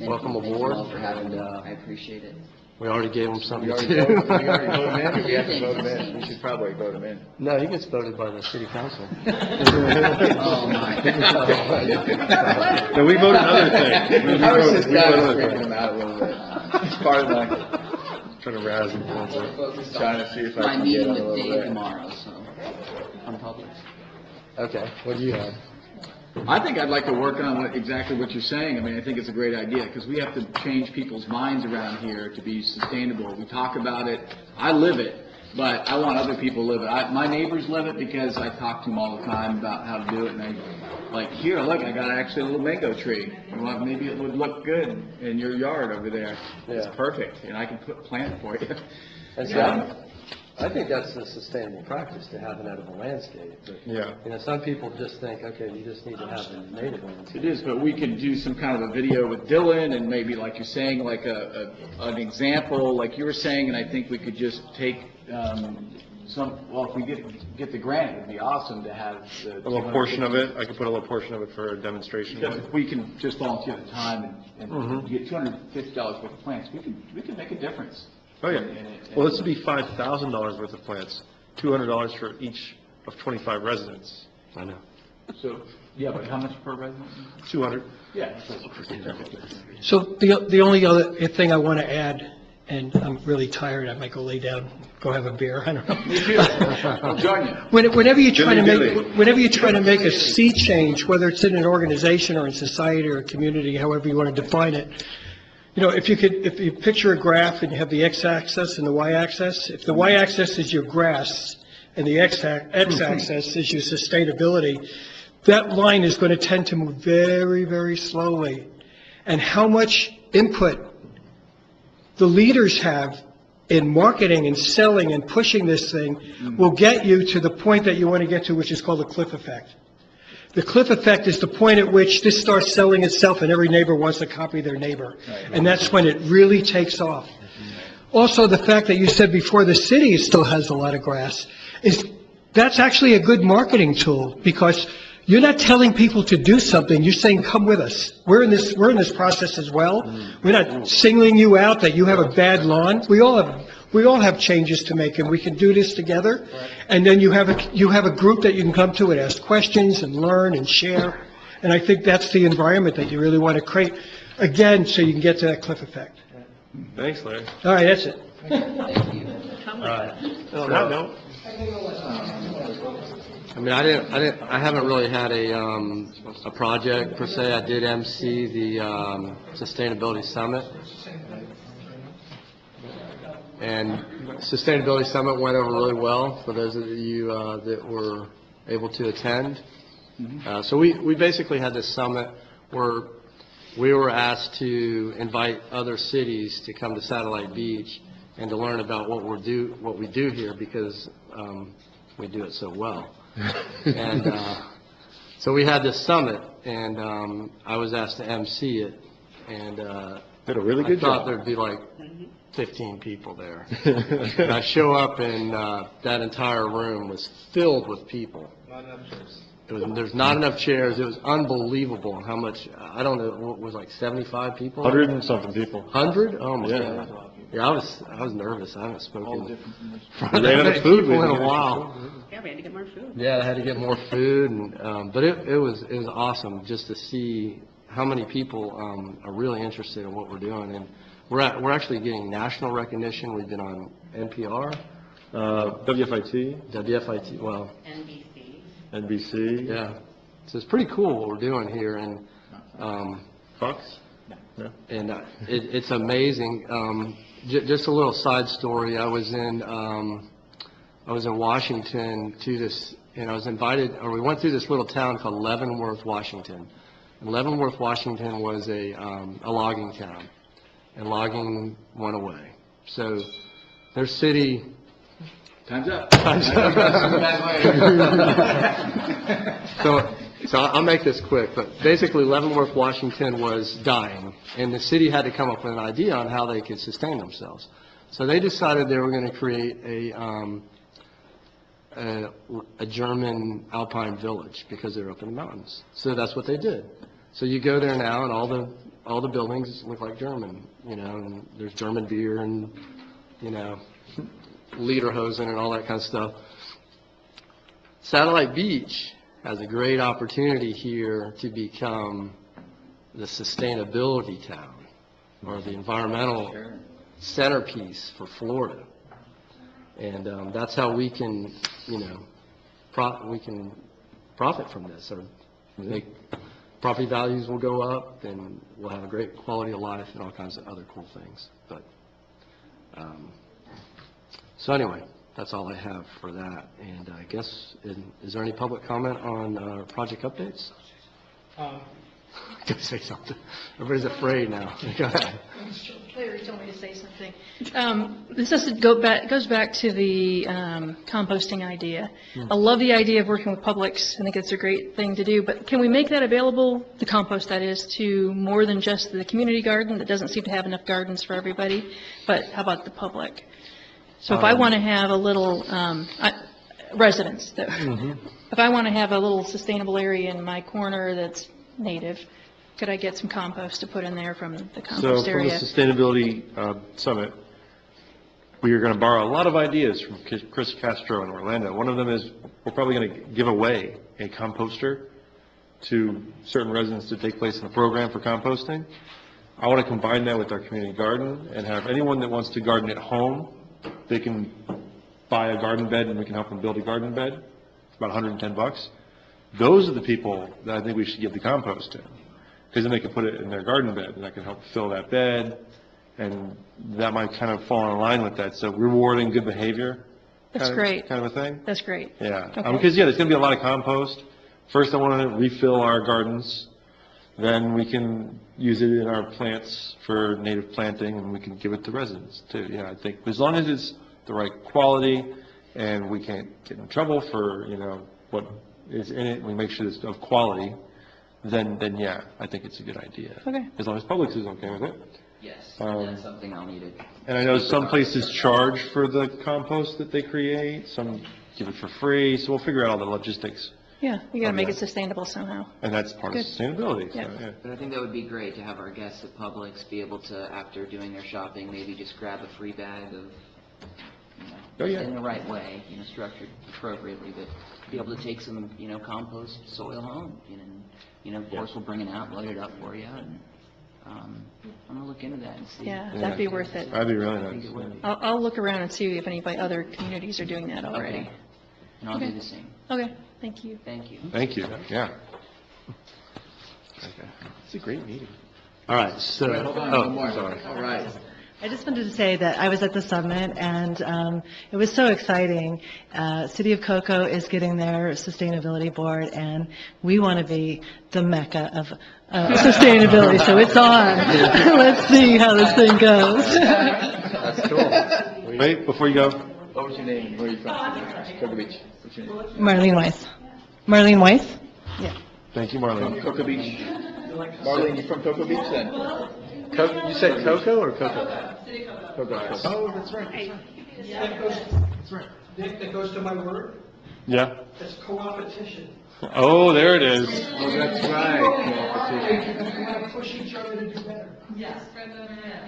Thank Welcome you. Thank aboard. you all for having me. I appreciate it. We already gave him something We to already do. voted him in? We have to vote him in. We should probably vote him in. No, he gets voted by the city council. Oh, my. No, we voted another thing. I was just kind of freaking him out a little bit. It's part of my, Trying to razz him. trying to see if I My can get meeting him a with little Dave bit. tomorrow, so, on public. Okay, what do you have? I think I'd like to work on exactly what you're saying. I mean, I think it's a great idea, because we have to change people's minds around here to be sustainable. We talk about it, I live it, but I want other people to live it. My neighbors live it because I talk to them all the time about how to do it, and I, like, here, look, I got actually a little mango tree. Well, maybe it would look good in your yard over there. It's Yeah. perfect, and I can plant it for you. That's right. I think that's a sustainable practice, to have an edible landscape. But, Yeah. you know, some people just think, okay, you just need to have a native landscape. It is, but we could do some kind of a video with Dylan, and maybe, like you're saying, like an example, like you were saying, and I think we could just take if we get the grant, it'd be awesome to have the... A little portion of it, I could put a little portion of it for a demonstration. Because if we can just volunteer the time and Mhm. get $250 worth of plants, we can make a difference. Oh, yeah. in it. Well, this would be $5,000 worth of plants, $200 for each of 25 residents. I know. So, yeah, but how much per resident? 200. Yeah. So the only other thing I want to add, and I'm really tired, I might go lay down, go have a beer, I don't know. Me too. I'll join you. Whenever you're trying to Dilly-dilly. make a sea change, whether it's in an organization or in society or a community, however you want to define it, you know, if you picture a graph and you have the x-axis and the y-axis, if the y-axis is your grass and the x-axis is your sustainability, that line is going to tend to move very, very slowly. And how much input the leaders have in marketing and selling and pushing this thing will get you to the point that you want to get to, which is called the cliff effect. The cliff effect is the point at which this starts selling itself and every neighbor wants to copy their neighbor. And that's when it really takes off. Also, the fact that you said before the city still has a lot of grass, that's actually a good marketing tool, because you're not telling people to do something, you're saying, come with us. We're in this process as well. We're not singling you out that you have a bad lawn. We all have changes to make, and we can do this together. And then you have a group that you can come to and ask questions and learn and share. And I think that's the environment that you really want to create, again, so you can get to that cliff effect. Thanks, Larry. All right, that's it. Thank you. On that note, I mean, I haven't really had a project per se. I did MC the Sustainability Summit. And Sustainability Summit went over really well for those of you that were able to attend. So we basically had this summit where we were asked to invite other cities to come to Satellite Beach and to learn about what we do here, because we do it so well. And so we had this summit, and I was asked to MC it, and did a really good I thought job. there'd be like 15 people there. And I show up, and that entire room was filled with people. Not enough chairs. There's not enough chairs. It was unbelievable how much, I don't know, what was like 75 people? 100 and something people. 100? Oh my Yeah. God. Yeah, I was nervous. I haven't spoken We ran out of food. people in a while. Yeah, we had to get more food. Yeah, I had to get more food, and but it was awesome just to see how many people are really interested in what we're doing, and we're actually getting national recognition. We've been on NPR, WFIT, well, NBC. NBC. yeah. So it's pretty cool what we're doing here, and Fox? Yeah. and it's amazing. Just a little side story. I was in Washington to this, and I was invited, or we went through this little town called Leavenworth, Washington. And Leavenworth, Washington was a logging town, and logging went away. So their city. Time's up. So I'll make this quick, but basically Leavenworth, Washington was dying, and the city had to come up with an idea on how they could sustain themselves. So they decided they were going to create a German alpine village because they're up in the mountains. So that's what they did. So you go there now, and all the buildings look like German, and there's German beer and, Lederhosen and all that kind of stuff. Satellite Beach has a great opportunity here to become the sustainability town or the environmental centerpiece for Florida. And that's how we can, profit from this, or make property values will go up, and we'll have a great quality of life and all kinds of other cool things. But so anyway, that's all I have for that. And I guess, is there any public comment on project updates? Go say something. Everybody's afraid now. Go ahead. Larry told me to say something. This goes back to the composting idea. I love the idea of working with Publix. I think it's a great thing to do, but can we make that available, the compost that is, to more than just the community garden that doesn't seem to have enough gardens for everybody, but how about the public? So if I want to have a little, residents, if I want to have a little sustainable area in my corner that's native, could I get some compost to put in there from the compost area? So from the Sustainability Summit, we are going to borrow a lot of ideas from Chris Castro in Orlando. One of them is we're probably going to give away a composter to certain residents to take place in a program for composting. I want to combine that with our community garden and have anyone that wants to garden at home, they can buy a garden bed and we can help them build a garden bed. It's about $110. Those are the people that I think we should give the compost to, because then they can put it in their garden bed and that can help fill that bed, and that might kind of fall in line with that. So rewarding good behavior. That's great. Kind of a thing. That's great. Yeah. Okay. Because, there's going to be a lot of compost. First, I want to refill our gardens. Then we can use it in our plants for native planting, and we can give it to residents too. I think as long as it's the right quality and we can't get in trouble for, what is in it, we make sure it's of quality, then yeah, I think it's a good idea. Okay. As long as Publix is okay with it. Yes, that's something I'll need to. And I know some places charge for the compost that they create, some give it for free, so we'll figure out all the logistics. Yeah, we got to make it sustainable somehow. And that's part of sustainability. Yeah. So, yeah. But I think that would be great to have our guests at Publix be able to, after doing their shopping, maybe just grab a free bag of, in the right way, structured appropriately, but be able to take some, compost soil home. Of course, we'll bring it out, load it up for you, and I'm going to look into that and see. Yeah, that'd be worth it. That'd be really nice. I'll look around and see if any other communities are doing that already. Okay. And I'll do the same. Okay, thank you. Thank you. Thank you, yeah. Okay. It's a great meeting. All right, so, sorry. All right. I just wanted to say that I was at the summit, and it was so exciting. City of Cocoa is getting their sustainability board, and we want to be the mecca of sustainability, so it's on. Let's see how this thing goes. That's cool. Wait, before you go. What was your name? Where are you from? Cocoa Beach. What's your name? Marlene Weiss. Marlene Weiss? Yeah. Thank you, Marlene. Cocoa Beach. Marlene, you from Cocoa Beach then? You said Cocoa or Cocoa? Cocoa. Oh, that's right. That's right. Dick, that goes to my word. Yeah. That's co-opetition. Oh, there it is. Oh, that's right. We want to push each other to do better. Yes,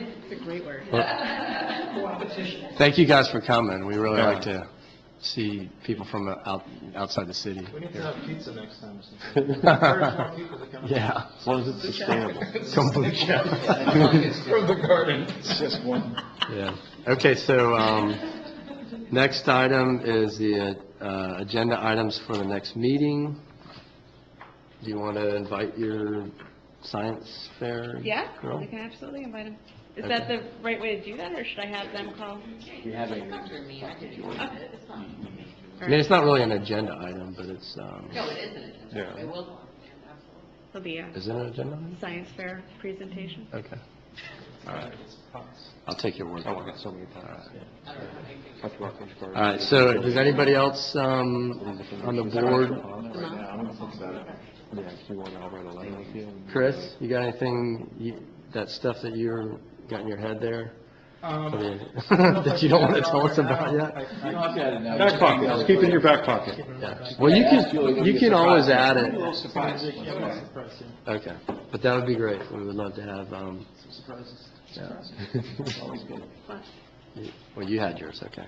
it's a great word. Co-opetition. thank you guys for coming. We really like to see people from outside the city. We need to have pizza next time. Encourage more people to come. Yeah. As long as it's sustainable. Kombucha. From the garden. It's just one. Yeah. Okay, so next item is the agenda items for the next meeting. Do you want to invite your science fair? Yeah, girl? I can absolutely invite them. Is Okay. that the right way to do that, or should I have them call? You have it. I mean, it's not really an agenda item, but it's, No, it is an agenda. Yeah. It will, It'll be a is it an agenda item? science fair presentation. Okay. All right. I'll take your word. Oh, I got so many times. All right, so does anybody else on the board? Chris, you got anything, that stuff that you're got in your head there? That you don't want to tell us about yet? Back pocket, just keep it in your back pocket. Well, you can always add it. Okay, but that would be great. We would love to have, yeah. Well, you had yours, okay.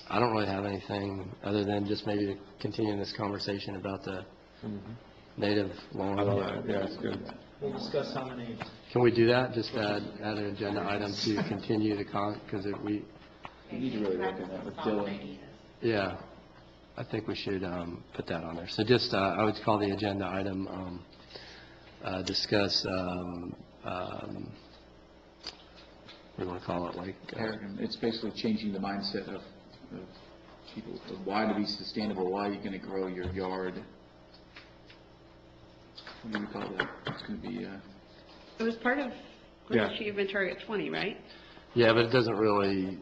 I don't really have anything other than just maybe to continue this conversation about the native lawn. Yeah, it's good. We'll discuss how many. Can we do that? Just add an agenda item to continue the because we. We need to really work on that with Dylan. Yeah, I think we should put that on there. So just, I would call the agenda item, discuss, what do you want to call it, like? It's basically changing the mindset of people, of why to be sustainable, why are you going to grow your yard? What do you call that? It's going to be, It was part of Yeah. Achievement Target 20, right? Yeah, but it doesn't really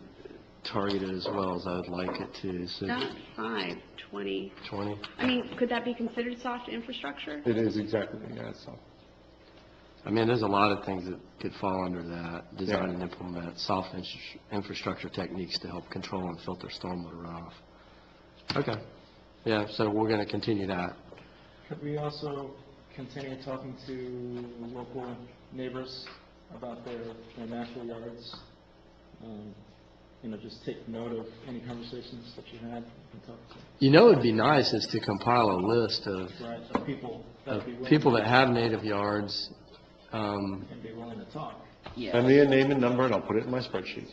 target it as well as I would like it to, so. Not 5, 20. 20? I mean, could that be considered soft infrastructure? It is exactly, yeah, it's all. I mean, there's a lot of things that could fall under that, design and implement soft infrastructure techniques to help control and filter stormwater runoff. Okay, yeah, so we're going to continue that. Could we also continue talking to local neighbors about their natural yards? Just take note of any conversations that you had and talk to. You know, it'd be nice is to compile a list of Right, of people that would be willing people to- that have native yards. And be willing to talk. Send me a name and number, and I'll put it in my spreadsheet.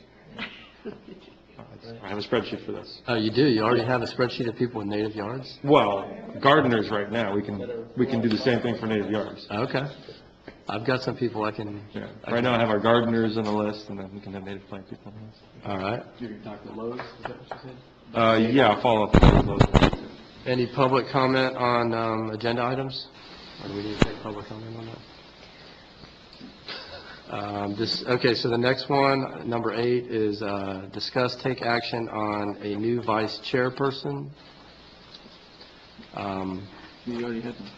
I have a spreadsheet for this. Oh, you do? You already have a spreadsheet of people with native yards? Well, gardeners right now, we can do the same thing for native yards. Okay. I've got some people I can. Yeah. Right now, I have our gardeners on the list, and then we can have native plant people on the list. All right. you're going to talk to Lowe's, is that what you said? Yeah, I'll follow up with those. Any public comment on agenda items? Or do we need to take public comment on that? Okay, so the next one, number 8, is discuss, take action on a new vice chairperson. You already had them.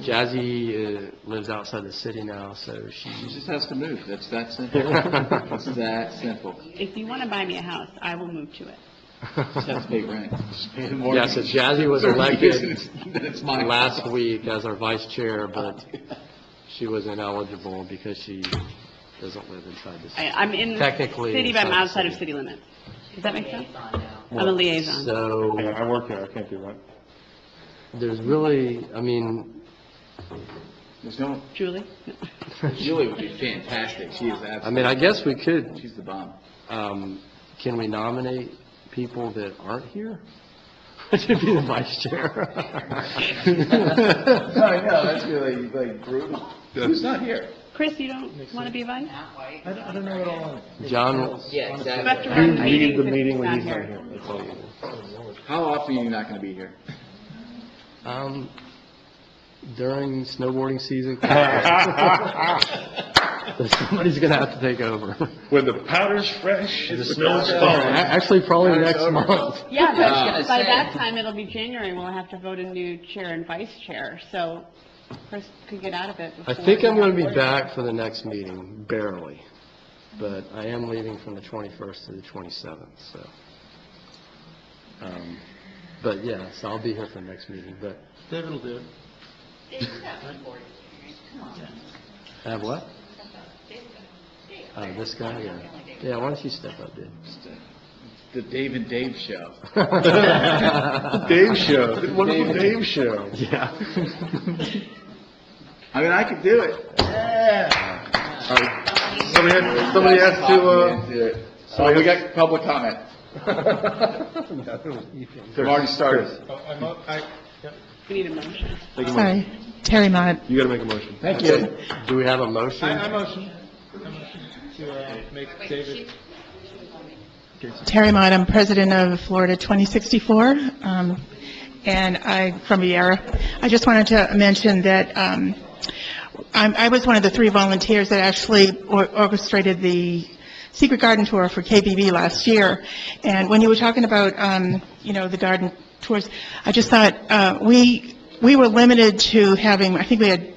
Jazzy lives outside the city now, so She she... just has to move. That's that simple. It's that simple. If you want to buy me a house, I will move to it. Just have to pay rent. Just pay the Yeah, mortgage. so Jazzy was 30 elected years, then it's my last house. week as our vice chair, but she was ineligible because she doesn't live inside the city. I'm in the Technically city, but I'm inside the outside of city. city limits. Does that make sense? I'm a liaison. So, Yeah, I work there, I can't do that. there's really, I mean, There's no, Julie? Julie would be fantastic. She is absolutely. I mean, I guess we could, She's the bomb. can we nominate people that aren't here to be the vice chair? I know, that's really like brutal. Who's not here? Chris, you don't want to be vice? I don't know what all. John, Yeah, You have to exactly. run You lead meetings the if meeting he's when not he's not here. here, that's all you do. How often are you not going to be here? during snowboarding season, somebody's going to have to take over. When the powder's fresh, the snow's falling. Actually, probably next month. Yeah, I was gonna but by say. that time, it'll be January, we'll have to vote a new chair and vice chair, so Chris could get out of it I before. think I'm going to be back for the next meeting, barely. But I am leaving from the 21st to the 27th, so. But yeah, so I'll be here for the next meeting, but David will do it. have what? This guy, yeah. Yeah, why don't you step up, dude? The Dave and Dave show. Dave Show, the wonderful Dave Show. Yeah. I mean, I could do it. Somebody has to, So we got public comment. They've already started. We need a motion. Make a motion. Sorry, Terry Mott. You gotta make a motion. Thank you. Do we have a motion? I motion to make David. Terry Mott, I'm president of Florida 2064, and I'm from Vieira. I just wanted to mention that I was one of the 3 volunteers that actually orchestrated the Secret Garden Tour for KBB last year. And when you were talking about, the garden tours, I just thought we were limited to having, I think we had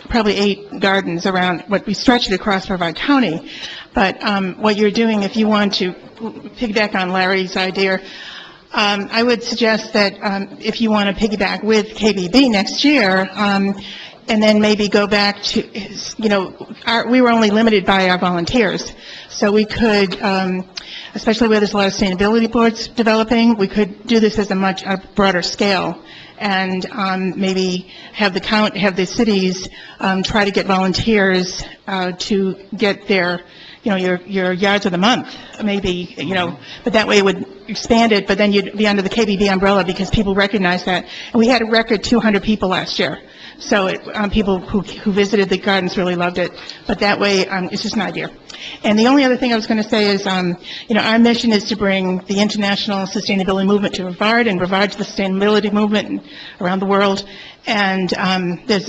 probably 8 gardens around, what we stretch it across Brevard County. But what you're doing, if you want to piggyback on Larry's idea, I would suggest that if you want to piggyback with KBB next year, and then maybe go back to, we were only limited by our volunteers. So we could, especially where there's a lot of sustainability boards developing, we could do this as a broader scale. And maybe have the cities try to get volunteers to get their, your yards of the month, maybe, but that way it would expand it, but then you'd be under the KBB umbrella because people recognize that. And we had a record 200 people last year. So people who visited the gardens really loved it. But that way, it's just an idea. And the only other thing I was going to say is, our mission is to bring the international sustainability movement to Brevard and Brevard to the sustainability movement around the world. And there's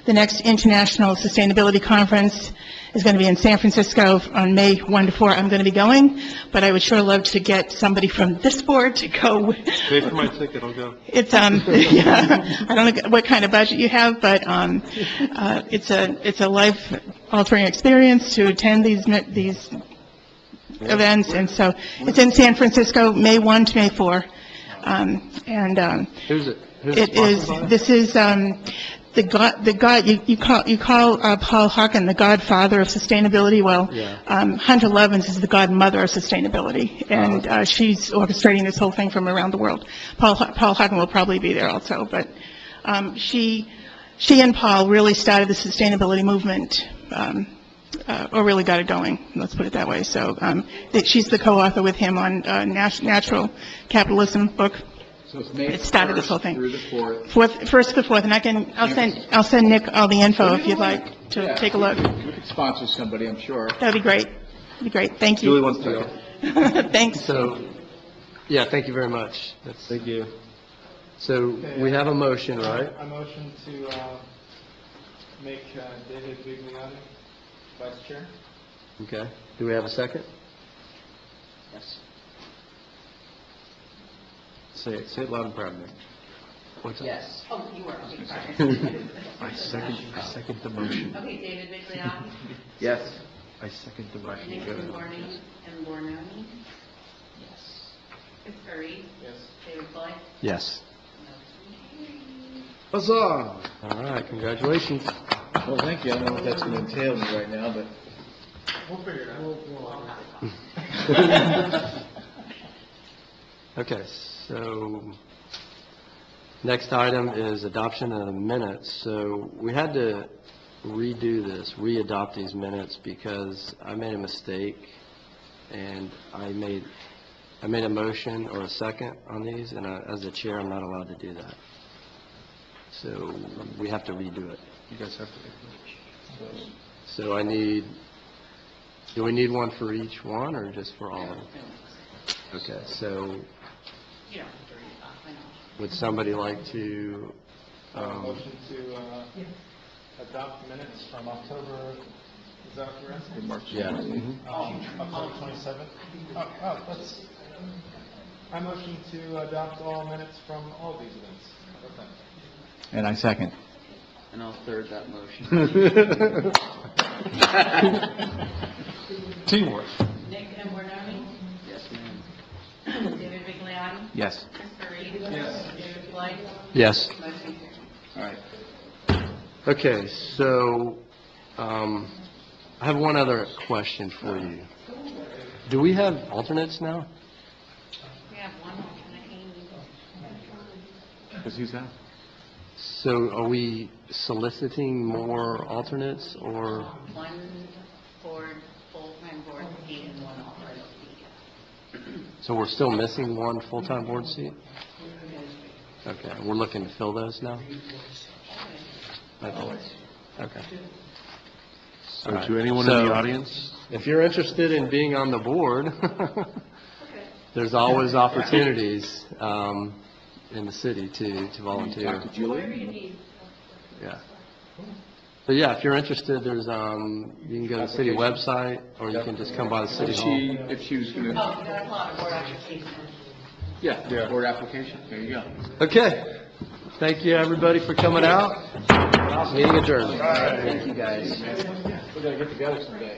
the next International Sustainability Conference is going to be in San Francisco on May 1 to 4. I'm going to be going, but I would sure love to get somebody from this board to go. Pay for my ticket, I'll go. It's, yeah, I don't know what kind of budget you have, but it's a life-altering experience to attend these events, and so it's in San Francisco, May 1 to May 4. This is the God, you call Paul Hawken the godfather of sustainability. Well, Hunter Levins is the godmother of sustainability, and she's orchestrating this whole thing from around the world. Paul Hawken will probably be there also, but she and Paul really started the sustainability movement, or really got it going, let's put it that way. So she's the co-author with him on Natural Capitalism book. So it's May It started this whole thing. Through the 4th. First to the 4th, and I'll send Nick all the info if you'd like to take a look. We could sponsor somebody, I'm sure. That'd be great. That'd be great. Thank you. Julie wants to go. Thanks. So, yeah, thank you very much. Thank you. So we have a motion, right? I motion to make David Vigliotti vice chair. Okay. Do we have a second? Yes. Say it loud and proud, Nick. What's that? Yes. Oh, you were, okay, sorry. I second the motion. Okay, David Vigliotti, Yes. I second the motion. Nick Bornani, and Bornani, Yes. Christopher Reed, Yes. David Floyd. Yes. Huzzah! All right, congratulations. Well, thank you. I don't know what that's going to entail me right now, but We'll figure it out. Okay, so next item is adoption of the minutes. So we had to re-adopt these minutes because I made a mistake, and I made a motion or a second on these, and as the chair, I'm not allowed to do that. So we have to redo it. You guys have to. So do we need one for each one, or just for all of them? Okay, so You don't have to read it off, I know. would somebody like to, Motion to adopt minutes from October, is that what you're asking? March. yeah. October 27th? I motion to adopt all minutes from all these events. Okay. and I second. And I'll third that motion. Teamwork. Nick and Bornani, Yes, ma'am. David Vigliotti, Yes. Christopher Reed. Yes. David Floyd. Yes. Motion carries. All right. Okay, so I have one other question for you. Do we have alternates now? We have one alternate, Amy. Because who's that? So are we soliciting more alternates, or? One board, full-time board seat and one alternate seat. So we're still missing one full-time board seat? Okay, we're looking to fill those now? Okay. Okay. So All right. to anyone in So, the audience, if you're interested in being on the board, there's always opportunities in the city to volunteer. Talk to Julie? Yeah. But yeah, if you're interested, there's, you can go to the city website, or you can just come by the city hall. If she was going Oh, to, that's a lot of board applications. yeah, board application, there you go. Okay. Thank you, everybody, for coming out. Meeting adjourned. Thank you, guys. We're gonna get together someday.